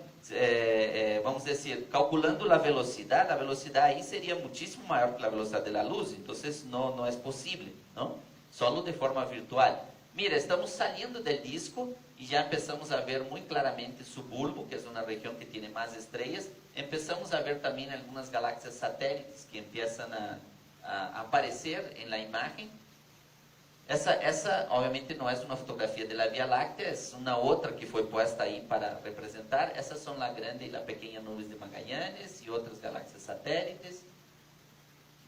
Vamos a decir, calculando la velocidad ahí sería muchísimo mayor que la velocidad de la luz. Entonces no es posible, ¿no? Solo de forma virtual. Mira, estamos saliendo del disco y ya empezamos a ver muy claramente su bulbo, que es una región que tiene más estrellas. Empezamos a ver también algunas galaxias satélites que empiezan a aparecer en la imagen. Essa obviamente não é uma fotografia da Via Láctea, é uma outra que foi posta aí para representar. Essas são a grande e a pequena nuvens de Magallanes e outras galáxias satélites.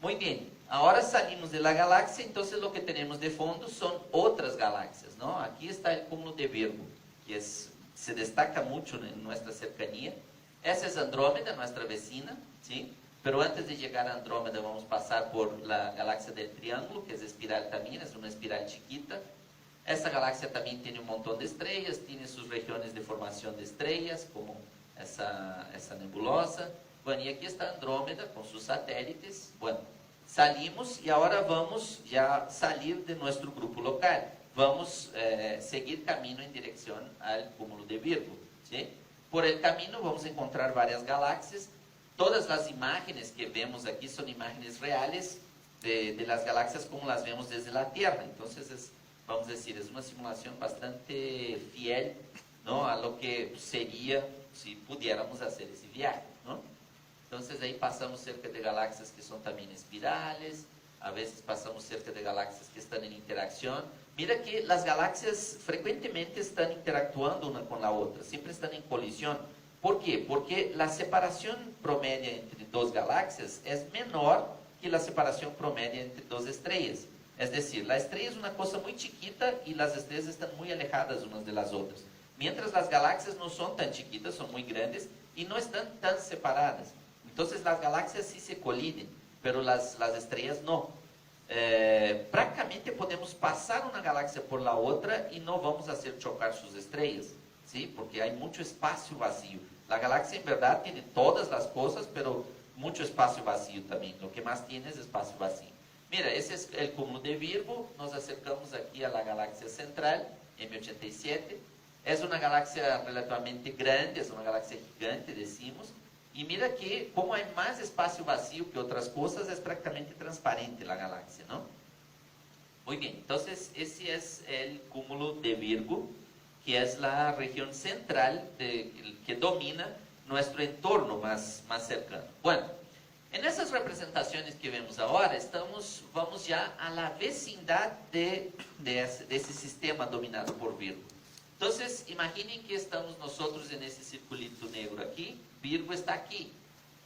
Muito bem, agora salimos da galáxia, então o que temos de fondo são outras galáxias, não? Aqui está o cúmulo de Virgo, que se destaca muito em nossa cercanía. Essa é Andrômeda, nossa vecina, sim? Pero antes de llegar a Andrómeda vamos pasar por la galaxia del Triángulo, que es espiral también, es una espiral chiquita. Esa galaxia también tiene un montón de estrellas, tiene sus regiones de formación de estrellas, como esa nebulosa. Bueno, y aquí está Andrómeda con sus satélites. Bueno, salimos y ahora vamos ya salir de nuestro grupo local. Vamos seguir camino en dirección al cúmulo de Virgo, ¿sí? Por el camino vamos a encontrar varias galaxias. todas las imágenes que vemos aquí son imágenes reales de las galaxias como las vemos desde la Tierra. Entonces, vamos a decir, es una simulación bastante fiel, ¿no?, a lo que sería si pudiéramos hacer ese viaje, ¿no? Entonces, ahí pasamos cerca de galaxias que son también espirales, a veces pasamos cerca de galaxias que están en interacción. Mira que las galaxias frecuentemente están interactuando una con la otra, siempre están en colisión. ¿Por qué? Porque la separación promedia entre dos galaxias es menor que la separación promedia entre dos estrellas. Es decir, la estrella es una cosa muy chiquita y las estrellas están muy alejadas unas de las otras. Mientras las galaxias no son tan chiquitas, son muy grandes y no están tan separadas. Entonces las galaxias sí se coliden, pero las estrellas no. Prácticamente podemos pasar una galaxia por la otra y no vamos a hacer chocar sus estrellas, ¿sí? Porque hay mucho espacio vacío. La galaxia en verdad tiene todas las cosas, pero mucho espacio vacío también. Lo que más tiene es espacio vacío. Mira, ese es el cúmulo de Virgo. Nos acercamos aquí a la galaxia central, M87. Es una galaxia relativamente grande, es una galaxia gigante, decimos. Y mira que como hay más espacio vacío que otras cosas, es prácticamente transparente la galaxia, ¿no? Muy bien, entonces ese es el cúmulo de Virgo, que es la región central que domina nuestro entorno más cercano. Bueno, en esas representaciones que vemos ahora, vamos ya a la vecindad de ese sistema dominado por Virgo. Entonces, imaginen que estamos nosotros en ese circulito negro aquí, Virgo está aquí.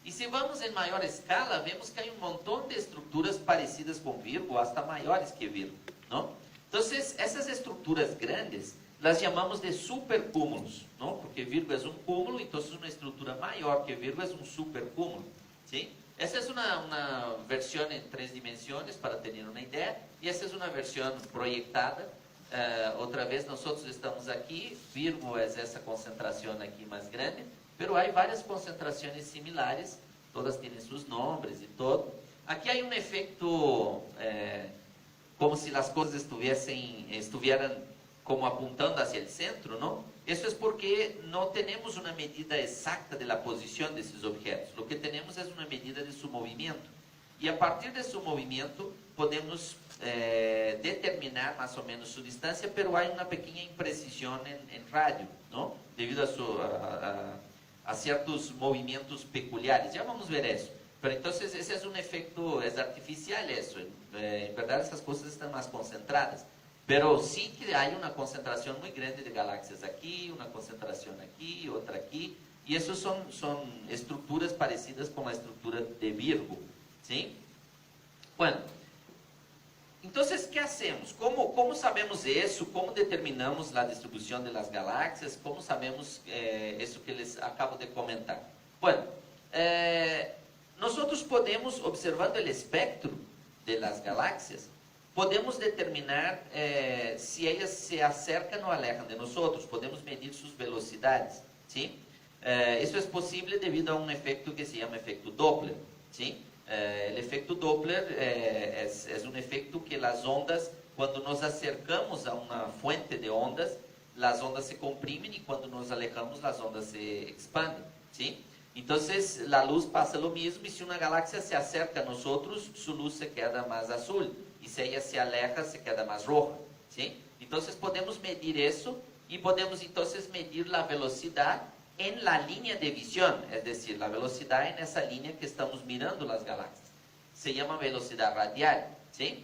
Y si vamos en mayor escala, vemos que hay un montón de estructuras parecidas con Virgo, hasta mayores que Virgo, ¿no? Entonces, esas estructuras grandes las llamamos de supercúmulos, ¿no? Porque Virgo es un cúmulo, entonces una estructura mayor que Virgo es un supercúmulo, ¿sí? Esa es una versión en 3 dimensiones para tener una idea, y esa es una versión proyectada. Otra vez nosotros estamos aquí, Virgo es esa concentración aquí más grande, pero hay varias concentraciones similares, todas tienen sus nombres y todo. Aquí hay un efecto como si las cosas estuvieran como apuntando hacia el centro, ¿no? Eso es porque no tenemos una medida exacta de la posición de esos objetos. Lo que tenemos es una medida de su movimiento. Y a partir de su movimiento podemos determinar más o menos su distancia, pero hay una pequeña imprecisión en radio, ¿no? Debido a ciertos movimientos peculiares. Ya vamos a ver eso. Pero entonces ese es un efecto, es artificial eso. En verdad esas cosas están más concentradas. Pero sí que hay una concentración muy grande de galaxias aquí, una concentración aquí, otra aquí. Y esos son estructuras parecidas con la estructura de Virgo, ¿sí? Bueno, entonces, ¿qué hacemos? ¿Cómo sabemos eso? ¿Cómo determinamos la distribución de las galaxias? ¿Cómo sabemos eso que les acabo de comentar? Bueno, nosotros podemos, observando el espectro de las galaxias, podemos determinar si ellas se acercan o alejan de nosotros. Podemos medir sus velocidades, ¿sí? Eso es posible debido a un efecto que se llama efecto Doppler, ¿sí? El efecto Doppler es un efecto que las ondas, cuando nos acercamos a una fuente de ondas, las ondas se comprimen y cuando nos alejamos las ondas se expanden, ¿sí? Entonces la luz pasa lo mismo y si una galaxia se acerca a nosotros, su luz se queda más azul y si ella se aleja, se queda más roja, ¿sí? Entonces podemos medir eso y podemos entonces medir la velocidad en la línea de visión, es decir, la velocidad en esa línea que estamos mirando las galaxias. Se llama velocidad radial, ¿sí?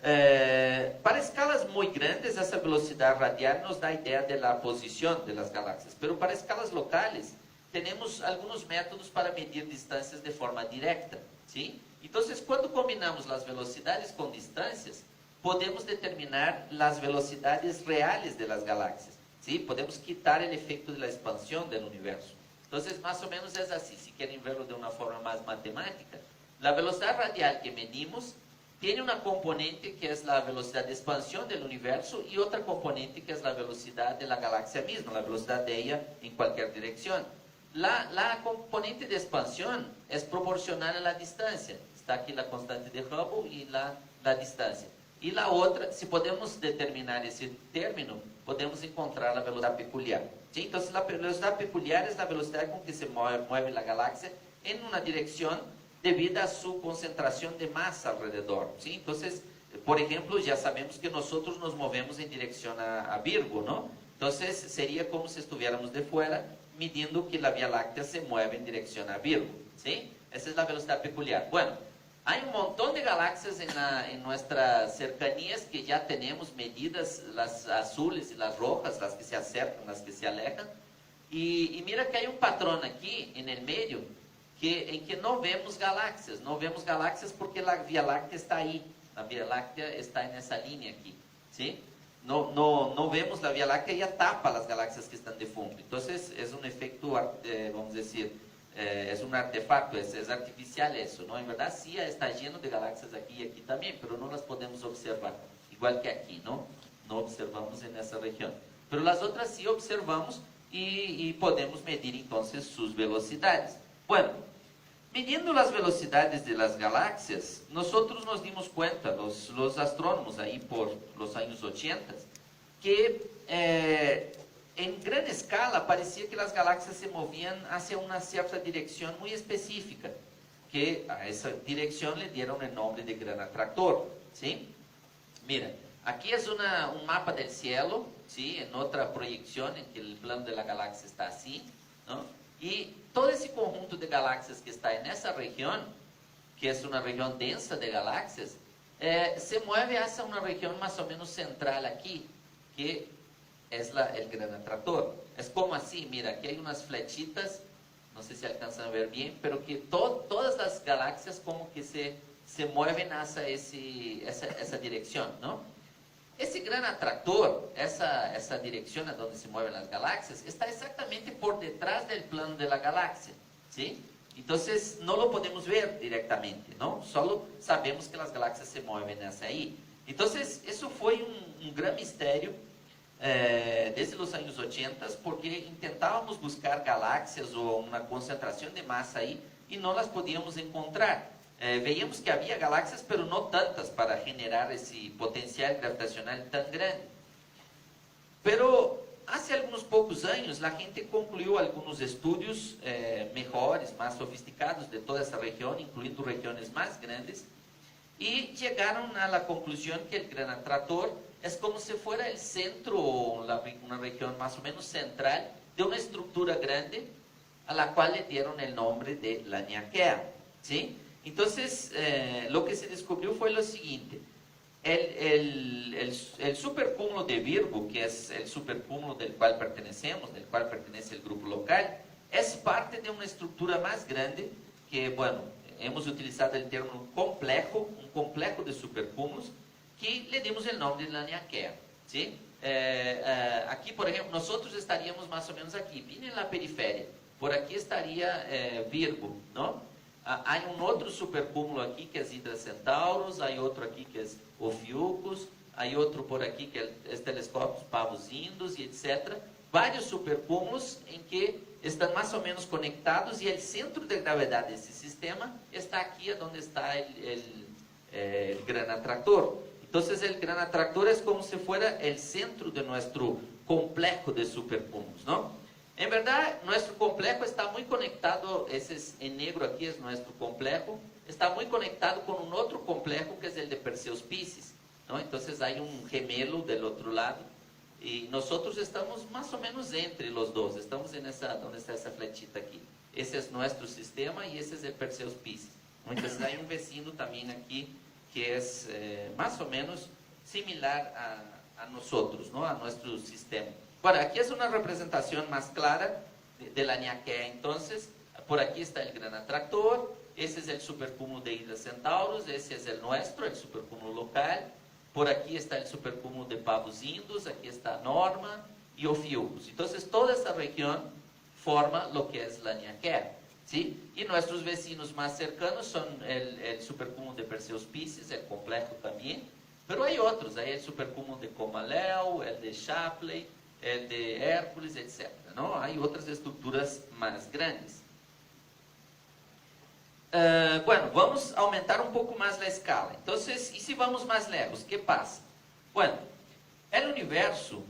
Para escalas muy grandes, esa velocidad radial nos da idea de la posición de las galaxias, pero para escalas locales, tenemos algunos métodos para medir distancias de forma directa, ¿sí? Entonces, cuando combinamos las velocidades con distancias, podemos determinar las velocidades reales de las galaxias, ¿sí? Podemos quitar el efecto de la expansión del universo. Entonces, más o menos es así, si quieren verlo de una forma más matemática. La velocidad radial que medimos tiene una componente que es la velocidad de expansión del universo y otra componente que es la velocidad de la galaxia misma, la velocidad de ella en cualquier dirección. La componente de expansión es proporcional a la distancia. Está aquí la constante de Hubble y la distancia. Y la otra, si podemos determinar ese término, podemos encontrar la velocidad peculiar, ¿sí? Entonces, la velocidad peculiar es la velocidad con que se mueve la galaxia en una dirección debido a su concentración de masa alrededor, ¿sí? Entonces, por ejemplo, ya sabemos que nosotros nos movemos en dirección a Virgo, ¿no? Entonces, sería como si estuviéramos de fuera midiendo que la Vía Láctea se mueve en dirección a Virgo, ¿sí? Esa es la velocidad peculiar. Bueno, hay un montón de galaxias en nuestras cercanías que ya tenemos medidas, las azules y las rojas, las que se acercan, las que se alejan. Y mira que hay un patrón aquí en el medio en que no vemos galaxias. No vemos galaxias porque la Vía Láctea está ahí. La Vía Láctea está en esa línea aquí, ¿sí? No vemos la Vía Láctea, ella tapa las galaxias que están de fondo. Entonces es un efecto, vamos a decir, es un artefacto, es artificial eso, ¿no? En verdad sí está lleno de galaxias aquí y aquí también, pero no las podemos observar, igual que aquí, ¿no? No observamos en esa región. Pero las otras sí observamos y podemos medir entonces sus velocidades. Bueno, midiendo las velocidades de las galaxias, nosotros nos dimos cuenta, los astrónomos ahí por los años 80, que en gran escala parecía que las galaxias se movían hacia una cierta dirección muy específica, que a esa dirección le dieron el nombre de gran atractor, ¿sí? Mira, aquí es un mapa del cielo, ¿sí? En otra proyección en que el plano de la galaxia está así, ¿no? Y todo ese conjunto de galaxias que está en esa región, que es una región densa de galaxias, se mueve hacia una región más o menos central aquí, que es el gran atractor. Es como así, mira, aquí hay unas flechitas, no sé si alcanzan a ver bien, pero que todas las galaxias como que se mueven hacia esa dirección, ¿no? Ese gran atractor, esa dirección a donde se mueven las galaxias, está exactamente por detrás del plano de la galaxia, ¿sí? Entonces, no lo podemos ver directamente, ¿no? Solo sabemos que las galaxias se mueven hacia ahí. Entonces, eso fue un gran misterio desde los años 80, porque intentábamos buscar galaxias o una concentración de masa ahí y no las podíamos encontrar. Veíamos que había galaxias, pero no tantas para generar ese potencial gravitacional tan grande. Pero hace algunos pocos años la gente concluyó algunos estudios mejores, más sofisticados de toda esa región, incluyendo regiones más grandes, y llegaron a la conclusión que el gran atractor es como si fuera el centro, una región más o menos central de una estructura grande a la cual le dieron el nombre de Laniakea, ¿sí? Entonces, lo que se descubrió fue lo siguiente: el supercúmulo de Virgo, que es el supercúmulo del cual pertenecemos, del cual pertenece el grupo local, es parte de una estructura más grande que, bueno, hemos utilizado el término un complejo de supercúmulos, que le dimos el nombre de Laniakea, ¿sí? Aquí, por ejemplo, nosotros estaríamos más o menos aquí, bien en la periferia. Por aquí estaría Virgo, ¿no? Hay un otro supercúmulo aquí que es Hydra Centaurus, hay otro aquí que es Ophiuchus, hay otro por aquí que es Telescopios Pavos Indus, y etc. Varios supercúmulos en que están más o menos conectados, y el centro de gravedad de ese sistema está aquí donde está el gran atractor. Entonces el gran atractor es como si fuera el centro de nuestro complejo de supercúmulos, ¿no? En verdad, nuestro complejo está muy conectado, ese es en negro aquí es nuestro complejo, está muy conectado con un otro complejo que es el de Perseus Piscis, ¿no? Entonces hay un gemelo del otro lado, y nosotros estamos más o menos entre los dos, estamos en donde está esa flechita aquí. Ese es nuestro sistema y ese es el Perseus Piscis, ¿no? Entonces hay un vecino también aquí que es más o menos similar a nosotros, ¿no? A nuestro sistema. Bueno, aquí es una representación más clara de Laniakea. Entonces, por aquí está el gran atractor, ese es el supercúmulo de Hydra Centaurus, ese es el nuestro, el supercúmulo local. Por aquí está el supercúmulo de Pavos Indus, aquí está Norma y Ophiuchus. Entonces, toda esta región forma lo que es Laniakea, ¿sí? Y nuestros vecinos más cercanos son el supercúmulo de Perseus Piscis, el complejo también, pero hay otros, hay el supercúmulo de Comaleu, el de Shapley, el de Hércules, etc., ¿no? Hay otras estructuras más grandes. Bueno, vamos a aumentar un poco más la escala. Entonces, ¿y si vamos más lejos? ¿Qué pasa? Bueno, el universo,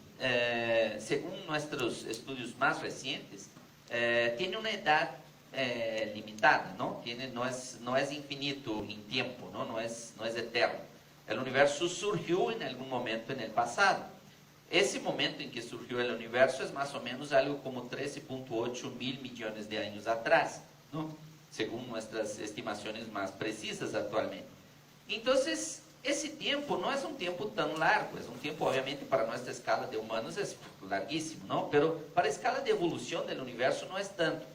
según nuestros estudios más recientes, tiene una edad limitada, ¿no? No es infinito en tiempo, ¿no? No es eterno. El universo surgió en algún momento en el pasado. Ese momento en que surgió el universo es más o menos algo como 13.8 mil millones de años atrás, ¿no? Según nuestras estimaciones más precisas actualmente. Entonces, ese tiempo no es un tiempo tan largo, es un tiempo obviamente para nuestra escala de humanos es larguísimo, ¿no? Pero para la escala de evolución del universo no es tanto.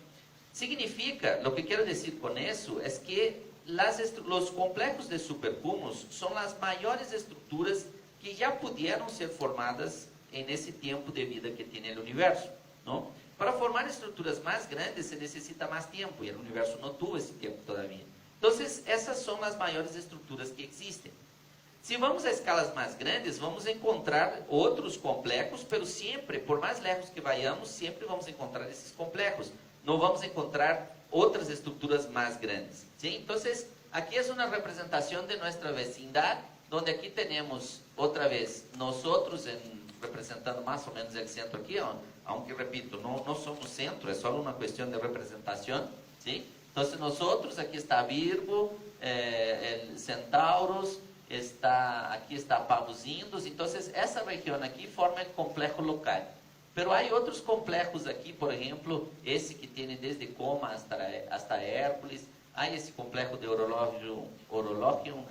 Significa, lo que quiero decir con eso es que los complejos de supercúmulos son las mayores estructuras que ya pudieron ser formadas en ese tiempo de vida que tiene el universo, ¿no? Para formar estructuras más grandes se necesita más tiempo y el universo no tuvo ese tiempo todavía. Entonces, esas son las mayores estructuras que existen. Si vamos a escalas más grandes, vamos a encontrar otros complejos, pero siempre, por más lejos que vayamos, siempre vamos a encontrar esses complejos. No vamos a encontrar otras estructuras más grandes, ¿sí? Entonces, aquí es una representación de nuestra vecindad, donde aquí tenemos, otra vez, nosotros representando más o menos el centro aquí, aunque repito, no somos centro, es solo una cuestión de representación, ¿sí? Entonces nosotros, aquí está Virgo, el Centauros, aquí está Pavos Indos, entonces essa região aqui forma el complejo local. Pero hay otros complejos aquí, por ejemplo, ese que tiene desde Coma hasta Hércules, hay ese complejo de Horologium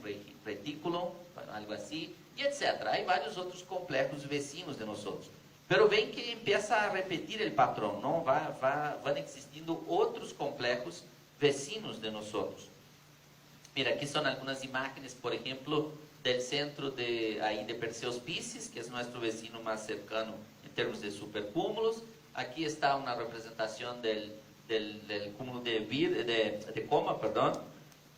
Reticulum, algo así, y etc. Hay varios otros complejos vecinos de nosotros. Pero ven que empieza a repetir el patrón, ¿no? Van existindo outros complejos vecinos de nosotros. Mira, aquí son algunas imágenes, por ejemplo, del centro de Perseus Piscis, que es nuestro vecino más cercano en términos de supercúmulos. Aquí está una representación del cúmulo de Coma, perdón,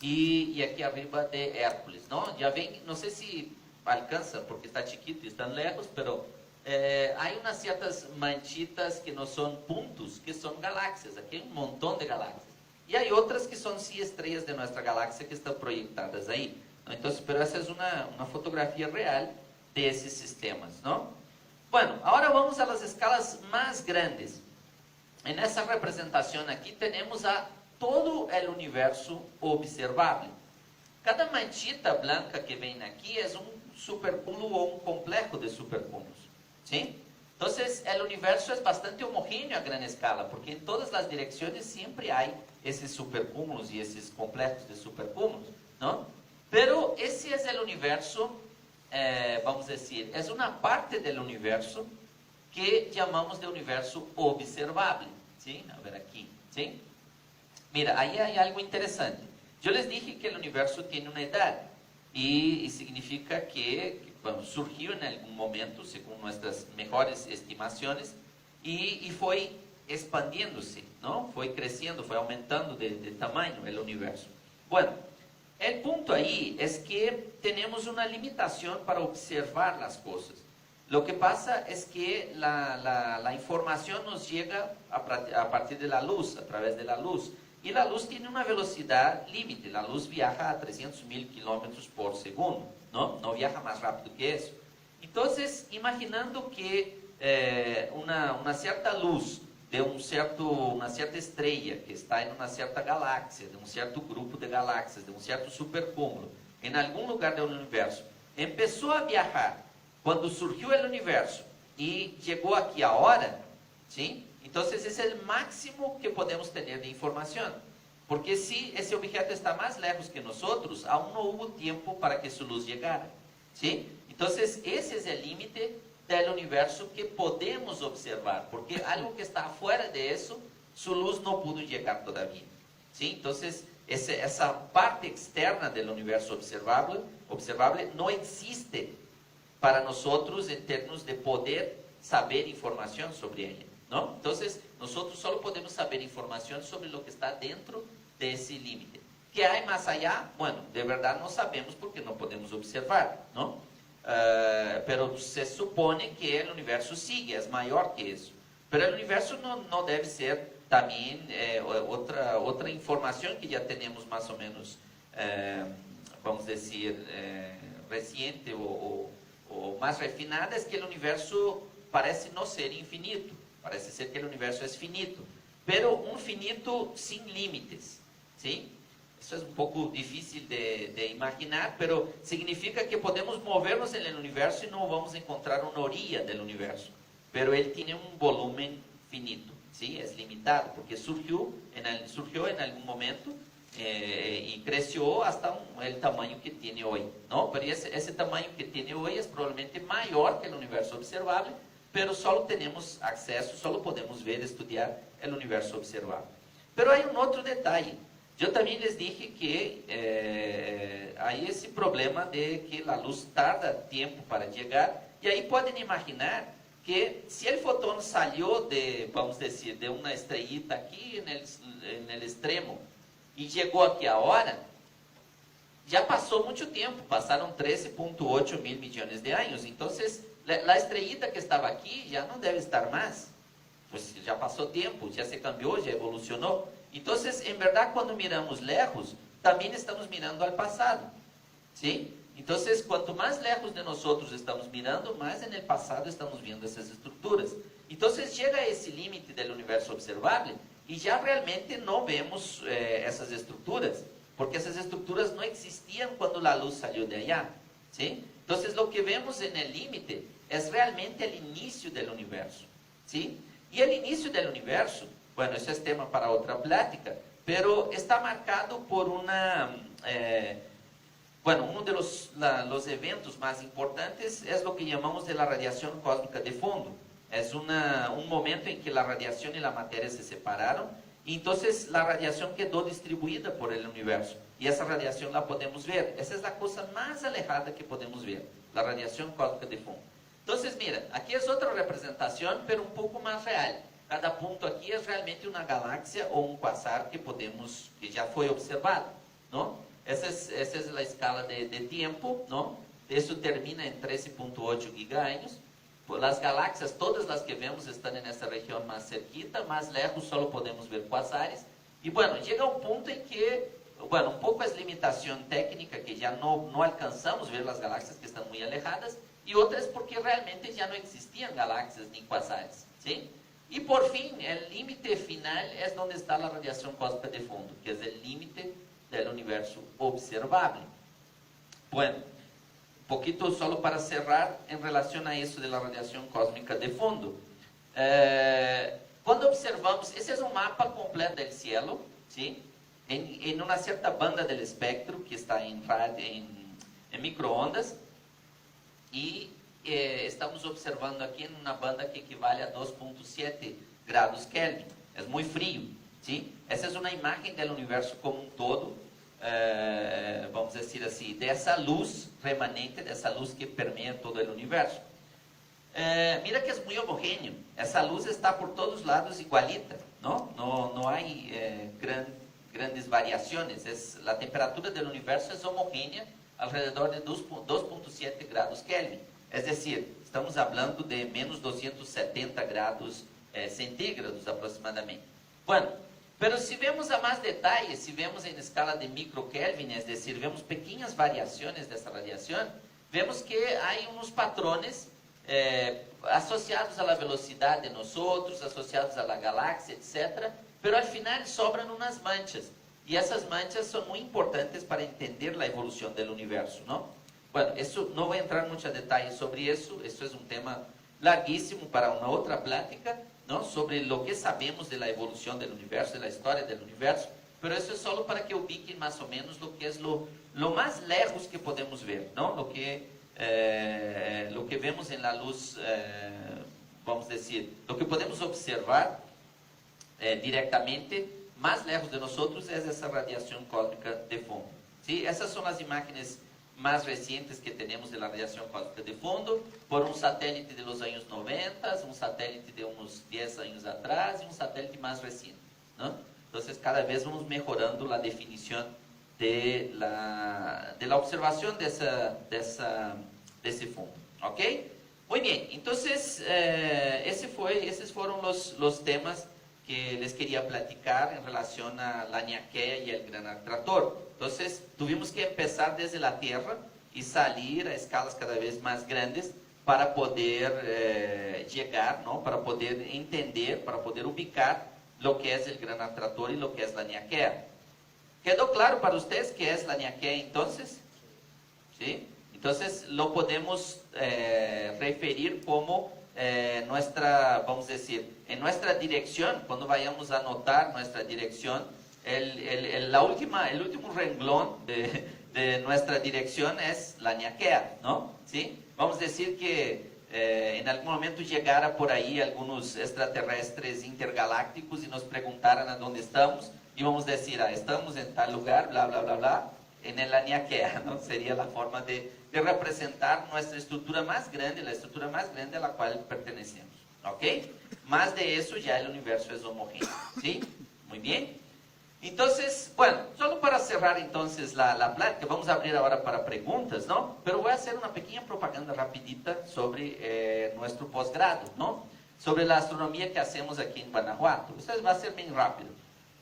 y aquí arriba de Hércules, ¿no? Ya ven, no sé si alcanza porque está chiquito y están lejos, pero hay unas ciertas manchitas que no son puntos, que son galaxias. Aquí hay un montón de galaxias. Y hay otras que son sí estrellas de nuestra galaxia que están proyectadas ahí, ¿no? Entonces, pero esa es una fotografía real de esos sistemas, ¿no? Bueno, ahora vamos a las escalas más grandes. En esa representación aquí tenemos a todo el universo observable. Cada manchita blanca que ven aquí es un supercúmulo o un complejo de supercúmulos, ¿sí? Entonces, el universo es bastante homogéneo a gran escala, porque en todas las direcciones siempre hay esos supercúmulos y esos complejos de supercúmulos, ¿no? Pero ese es el universo, vamos a decir, es una parte del universo que llamamos de universo observable, ¿sí? A ver aquí, ¿sí? Mira, ahí hay algo interesante. Yo les dije que el universo tiene una edad y significa que bueno, surgió en algún momento, según nuestras mejores estimaciones, y fue expandiéndose, ¿no? Fue creciendo, fue aumentando de tamaño el universo. Bueno, el punto ahí es que tenemos una limitación para observar las cosas. Lo que pasa es que la información nos llega a partir de la luz, a través de la luz. Y la luz tiene una velocidad límite. La luz viaja a 300.000 kilómetros por segundo, ¿no? No viaja más rápido que eso. Entonces, imaginando que una cierta luz de una cierta estrella que está en una cierta galaxia, de un cierto grupo de galaxias, de un cierto supercúmulo, en algún lugar del universo, empezó a viajar cuando surgió el universo y llegó aquí ahora, ¿sí? Entonces es el máximo que podemos tener de información, porque si ese objeto está más lejos que nosotros, aún no hubo tiempo para que su luz llegara, ¿sí? Entonces ese es el límite del universo que podemos observar, porque algo que está afuera de eso, su luz no pudo llegar todavía, ¿sí? Entonces esa parte externa del universo observable no existe para nosotros en términos de poder saber información sobre ella, ¿no? Entonces, nosotros solo podemos saber información sobre lo que está dentro de ese límite. ¿Qué hay más allá? Bueno, de verdad no sabemos porque no podemos observar, ¿no? Pero se supone que el universo sigue, es mayor que eso. Pero el universo no debe ser también otra información que ya tenemos más o menos, vamos a decir, reciente o más refinada, es que el universo parece no ser infinito. Parece ser que el universo es finito. pero un finito sin límites, ¿sí? Eso es un poco difícil de imaginar, pero significa que podemos movernos en el universo y no vamos a encontrar una orilla del universo, pero él tiene un volumen finito, ¿sí? Es limitado, porque surgió en algún momento y creció hasta el tamaño que tiene hoy, ¿no? Pero ese tamaño que tiene hoy es probablemente mayor que el universo observable, pero solo tenemos acceso, solo podemos ver, estudiar el universo observable. Pero hay un otro detalle. Yo también les dije que hay ese problema de que la luz tarda tiempo para llegar, y ahí pueden imaginar que si el fotón salió de, vamos a decir, de una estrellita aquí en el extremo y llegó aquí ahora, ya pasó mucho tiempo, pasaron 13.8 mil millones de años. Entonces, la estrellita que estaba aquí ya no debe estar más. Pues ya pasó tiempo, ya se cambió, ya evolucionó. Entonces, en verdad, cuando miramos lejos, también estamos mirando al pasado, ¿sí? Entonces, cuanto más lejos de nosotros estamos mirando, más en el pasado estamos viendo esas estructuras. Entonces, llega ese límite del universo observable y ya realmente no vemos esas estructuras, porque esas estructuras no existían cuando la luz salió de allá, ¿sí? Entonces, lo que vemos en el límite es realmente el inicio del universo, ¿sí? Y el inicio del universo, bueno, eso es tema para otra plática, pero está marcado por una... uno de los eventos más importantes es lo que llamamos de la radiación cósmica de fondo. Es un momento en que la radiación y la materia se separaron, y entonces la radiación quedó distribuida por el universo, y esa radiación la podemos ver. Esa es la cosa más alejada que podemos ver, la radiación cósmica de fondo. Entonces, mira, aquí es otra representación, pero un poco más real. Cada punto aquí es realmente una galaxia o un quasar que ya fue observado, ¿no? Esa es la escala de tiempo, ¿no? Eso termina en 13.8 gigaños. Las galaxias, todas las que vemos, están en esa región más cerquita, más lejos solo podemos ver quasares. Y bueno, llega un punto en que, bueno, un poco es limitación técnica, que ya no alcanzamos ver las galaxias que están muy alejadas, y otra es porque realmente ya no existían galaxias ni quasares, ¿sí? Y por fin, el límite final es donde está la radiación cósmica de fondo, que es el límite del universo observable. Bueno, un poquito solo para cerrar en relación a eso de la radiación cósmica de fondo. Cuando observamos, ese es un mapa completo del cielo, ¿sí? En una cierta banda del espectro que está en microondas, y estamos observando aquí en una banda que equivale a 2.7 grados Kelvin. Es muy frío, ¿sí? Esa es una imagen del universo como un todo, vamos a decir así, de esa luz remanente, de esa luz que permea todo el universo. Mira que es muy homogéneo. Esa luz está por todos lados igualita, ¿no? No hay grandes variaciones. La temperatura del universo es homogénea, alrededor de 2.7 grados Kelvin. Es decir, estamos hablando de menos 270 grados centígrados aproximadamente. Bueno, pero si vemos a más detalle, si vemos en escala de microkelvin, es decir, vemos pequeñas variaciones de esta radiación, vemos que hay unos patrones asociados a la velocidad de nosotros, asociados a la galaxia, etc. Pero al final sobran unas manchas, y esas manchas son muy importantes para entender la evolución del universo, ¿no? Bueno, eso no voy a entrar en mucho detalle sobre eso es un tema larguísimo para una otra plática, ¿no? Sobre lo que sabemos de la evolución del universo, de la historia del universo, pero eso es solo para que ubiquen más o menos lo que es lo más lejos que podemos ver, ¿no? Lo que vemos en la luz, vamos a decir, lo que podemos observar directamente, más lejos de nosotros, es esa radiación cósmica de fondo, ¿sí? Esas son las imágenes más recientes que tenemos de la radiación cósmica de fondo, por un satélite de los años 90, un satélite de unos 10 años atrás y un satélite más reciente, ¿no? Entonces, cada vez vamos mejorando la definición de la observación de ese fondo, ¿ok? Muy bien, entonces, esos fueron los temas que les quería platicar en relación a la Niaquea y el gran atractor. Entonces, tuvimos que empezar desde la Tierra y salir a escalas cada vez más grandes para poder llegar, ¿no? Para poder entender, para poder ubicar lo que es el gran atractor y lo que es la ñaquea. ¿Quedó claro para ustedes qué es la ñaquea entonces? ¿Sí? Entonces lo podemos referir como nuestra, vamos a decir, en nuestra dirección, cuando vayamos a anotar nuestra dirección, el último renglón de nuestra dirección es la ñaquea, ¿no? ¿Sí? Vamos a decir que en algún momento llegara por ahí algunos extraterrestres intergalácticos y nos preguntaran a dónde estamos, y vamos a decir, estamos en tal lugar, bla, bla, bla, bla, en el ñaquea, ¿no? Sería la forma de representar nuestra estructura más grande, la estructura más grande a la cual pertenecemos, ¿ok? Más de eso ya el universo es homogéneo, ¿sí? Muy bien. Entonces, bueno, solo para cerrar entonces la plática, vamos a abrir ahora para preguntas, ¿no? Pero voy a hacer una pequeña propaganda rapidita sobre nuestro posgrado, ¿no? Sobre la astronomía que hacemos aquí en Guanajuato. Esto va a ser bien rápido.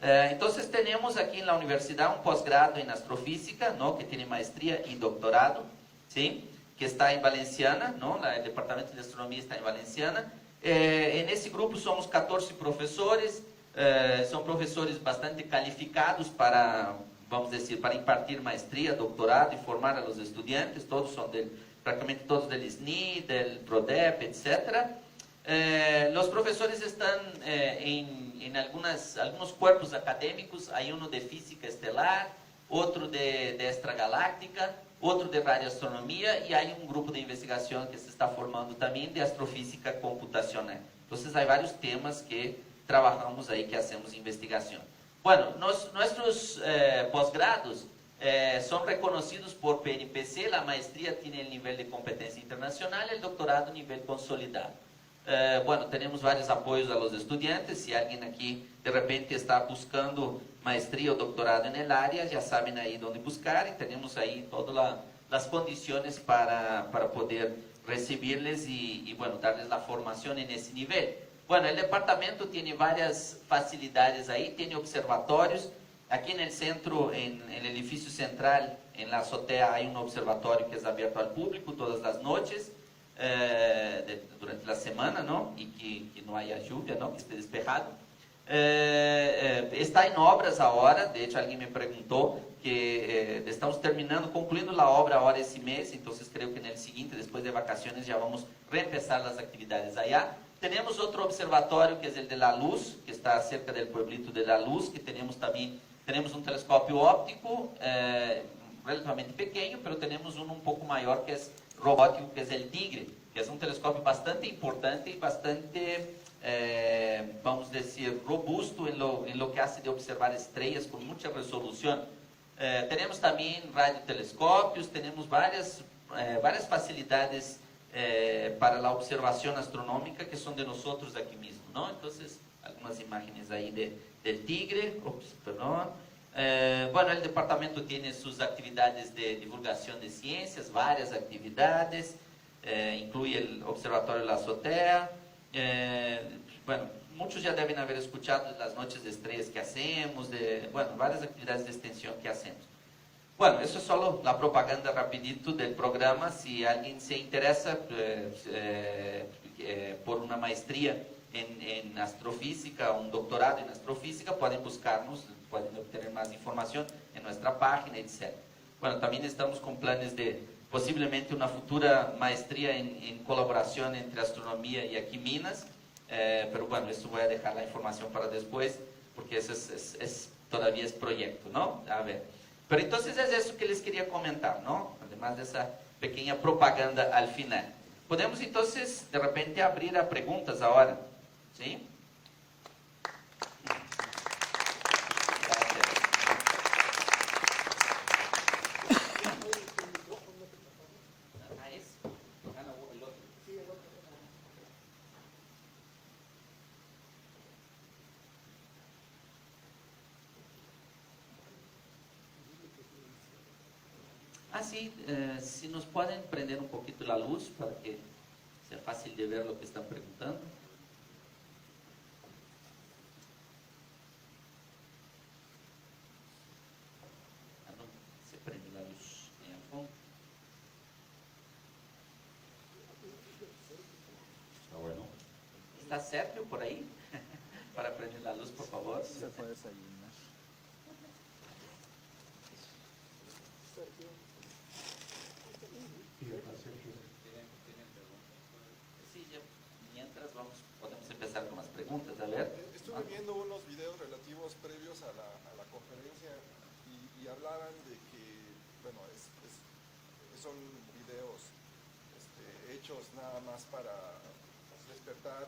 Entonces tenemos aquí en la universidad un posgrado en astrofísica, ¿no? Que tiene maestría y doctorado, ¿sí? Que está en Valenciana, ¿no? El departamento de astronomía está en Valenciana. En ese grupo somos 14 profesores. São professores bastante calificados para, vamos dizer, para impartir maestría, doctorado y formar a los estudiantes. Todos son prácticamente todos del SNI, del PRODEP, etc. Los profesores están en algunos cuerpos académicos. Hay uno de física estelar, otro de extragaláctica, otro de radioastronomía, y hay un grupo de investigación que se está formando también de astrofísica computacional. Entonces hay varios temas que trabajamos ahí, que hacemos investigación. Bueno, nuestros posgrados son reconocidos por PNPC. La maestría tiene el nivel de competencia internacional, el doctorado nivel consolidado. Bueno, tenemos varios apoyos a los estudiantes. Si alguien aquí de repente está buscando maestría o doctorado en el área, ya saben ahí dónde buscar, y tenemos ahí todas las condiciones para poder recibirles y bueno, darles la formación en ese nivel. Bueno, el departamento tiene varias facilidades ahí, tiene observatorios. Aquí en el centro, en el edificio central, en la azotea, hay un observatorio que es abierto al público todas las noches, durante la semana, ¿no? Y que no haya lluvia, ¿no? Que esté despejado. Está en obras ahora. De hecho, alguien me preguntó que estamos concluyendo la obra ahora ese mes, entonces creo que en el siguiente, después de vacaciones, ya vamos a reempezar las actividades allá. Tenemos otro observatorio que es el de la luz, que está cerca del pueblito de la luz, que tenemos un telescopio óptico relativamente pequeño, pero tenemos uno un poco mayor que es robótico, que es el Tigre, que es un telescopio bastante importante y bastante, vamos a decir, robusto en lo que hace de observar estrellas con mucha resolución. Tenemos también radiotelescopios, tenemos varias facilidades para la observación astronómica que son de nosotros aquí mismo, ¿no? Entonces, algunas imágenes ahí del Tigre. Bueno, el departamento tiene sus actividades de divulgación de ciencias, varias actividades, incluye el observatorio de la azotea. Bueno, muchos ya deben haber escuchado las noches de estrellas que hacemos, bueno, varias actividades de extensión que hacemos. Bueno, eso es solo la propaganda rapidito del programa. Si alguien se interesa por una maestría en astrofísica o un doctorado en astrofísica, pueden buscarnos, pueden obtener más información en nuestra página, etc. Bueno, también estamos con planes de posiblemente una futura maestría en colaboración entre astronomía y aquí Minas, pero bueno, esto voy a dejar la información para después, porque eso todavía es proyecto, ¿no? A ver. Pero entonces es eso que les quería comentar, ¿no? Además de esa pequeña propaganda al final. Podemos entonces de repente abrir a preguntas ahora, ¿sí? Gracias. Sí, si nos pueden prender un poquito la luz para que sea fácil de ver lo que están preguntando. No, se prende la luz en el fondo. Está bueno. ¿Está Sergio por ahí? para prender la luz, por favor. Se puede desayunar. Sí, ya, mientras podemos empezar con las preguntas. A ver. Estuve viendo unos videos relativos previos a la conferencia y hablaban de que, bueno, son videos hechos nada más para despertar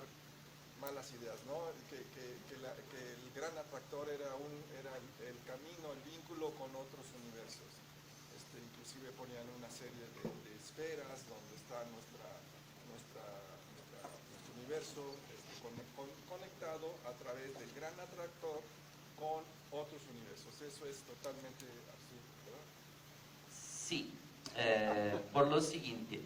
malas ideas, ¿no? Que el gran atractor era el camino, el vínculo con otros universos. Inclusive ponían una serie de esferas donde está nuestro universo conectado a través del gran atractor con otros universos. Eso es totalmente absurdo, ¿verdad? Sí, por lo siguiente,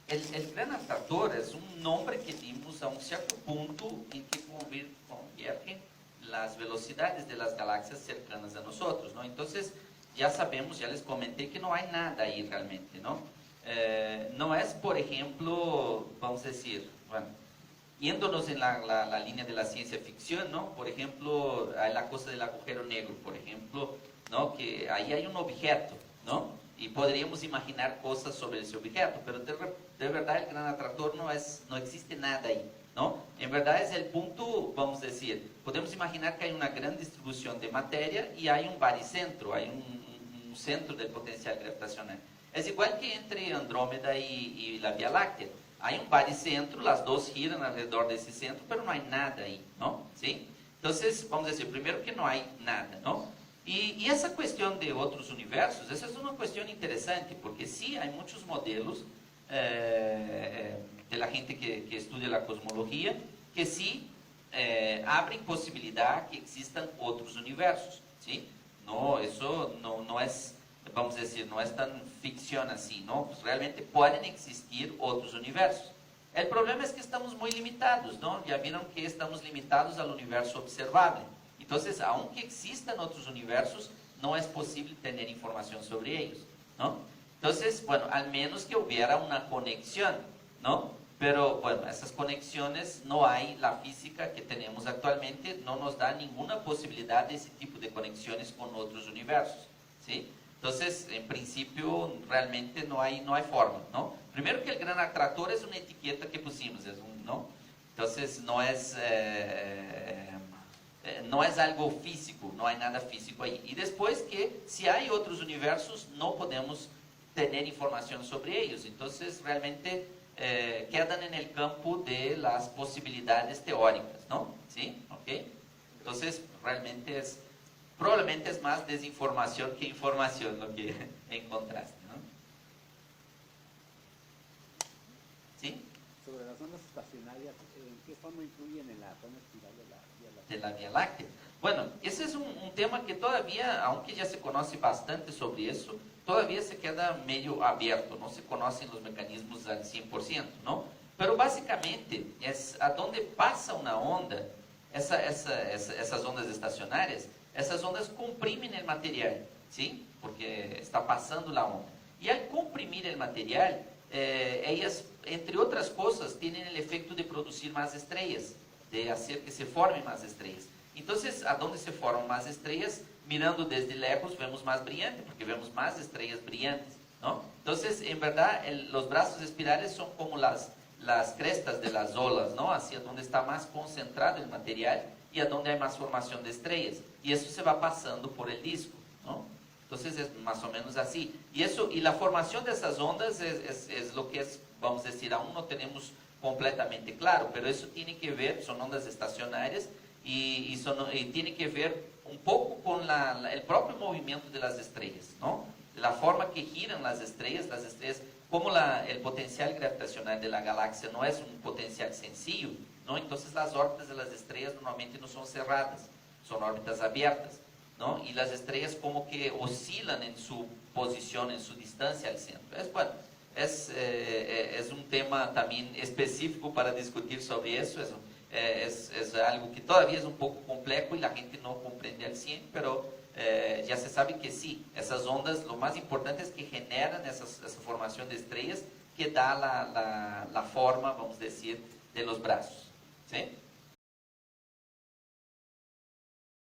el gran atractor es un nombre que dimos a un cierto punto en que convergen las velocidades de las galaxias cercanas a nosotros, ¿no? Entonces, ya sabemos, ya les comenté que no hay nada ahí realmente, ¿no? No es, por ejemplo, vamos a decir, bueno, yéndonos en la línea de la ciencia ficción, ¿no? Por ejemplo, hay la cosa del agujero negro, por ejemplo, ¿no? Que ahí hay un objeto, ¿no? Y podríamos imaginar cosas sobre ese objeto, pero de verdad el gran atractor no existe nada ahí, ¿no? En verdad es el punto, vamos a decir, podemos imaginar que hay una gran distribución de materia y hay un baricentro, hay un centro del potencial gravitacional. Es igual que entre Andrómeda y la Vía Láctea. Hay un baricentro, las dos giran alrededor de ese centro, pero no hay nada ahí, ¿no? ¿Sí? Entonces, vamos a decir, primero que no hay nada, ¿no? Y esa cuestión de otros universos, esa es una cuestión interesante, porque sí hay muchos modelos de la gente que estudia la cosmología, que sí abren posibilidad que existan otros universos, ¿sí? No, eso no es, vamos a decir, no es tan ficción así, ¿no? Pues realmente pueden existir otros universos. El problema es que estamos muy limitados, ¿no? Ya vieron que estamos limitados al universo observable. Entonces, aunque existan otros universos, no es posible tener información sobre ellos, ¿no? Entonces, bueno, al menos que hubiera una conexión, ¿no? Pero, bueno, esas conexiones no hay, la física que tenemos actualmente no nos da ninguna posibilidad de ese tipo de conexiones con otros universos, ¿sí? Entonces, en principio, realmente no hay forma, ¿no? Primero que el gran atractor es una etiqueta que pusimos, ¿no? Entonces, no es algo físico, no hay nada físico ahí. Y después que, si hay otros universos, no podemos tener información sobre ellos. Entonces, realmente quedan en el campo de las posibilidades teóricas, ¿no? ¿Sí? ¿Ok? Entonces, realmente probablemente es más desinformación que información lo que encontraste, ¿no? ¿Sí? Sobre las ondas estacionarias, ¿en qué forma influyen en la zona espiral de la Vía Láctea? De la Vía Láctea. Bueno, ese es un tema que todavía, aunque ya se conoce bastante sobre eso, todavía se queda medio abierto, no se conocen los mecanismos al 100%, ¿no? Pero básicamente es a dónde pasa una onda, esas ondas estacionarias, esas ondas comprimen el material, ¿sí? Porque está pasando la onda. Y al comprimir el material, ellas, entre otras cosas, tienen el efecto de producir más estrellas, de hacer que se formen más estrellas. Entonces, ¿a dónde se forman más estrellas? Mirando desde lejos vemos más brillante, porque vemos más estrellas brillantes, ¿no? Entonces, en verdad, los brazos espirales son como las crestas de las olas, ¿no? Hacia donde está más concentrado el material y a donde hay más formación de estrellas. Y eso se va pasando por el disco, ¿no? Entonces, es más o menos así. Y la formación de esas ondas es lo que es, vamos a decir, aún no tenemos completamente claro, pero eso tiene que ver, son ondas estacionarias, y tiene que ver un poco con el propio movimiento de las estrellas, ¿no? La forma que giran las estrellas, como el potencial gravitacional de la galaxia no es un potencial sencillo, ¿no? Entonces las órbitas de las estrellas normalmente no son cerradas, son órbitas abiertas, ¿no? Y las estrellas como que oscilan en su posición, en su distancia al centro. Es un tema también específico para discutir sobre eso, es algo que todavía es un poco complejo y la gente no comprende al 100, pero ya se sabe que sí, esas ondas, lo más importante es que generan esa formación de estrellas que da la forma, vamos a decir, de los brazos, ¿sí?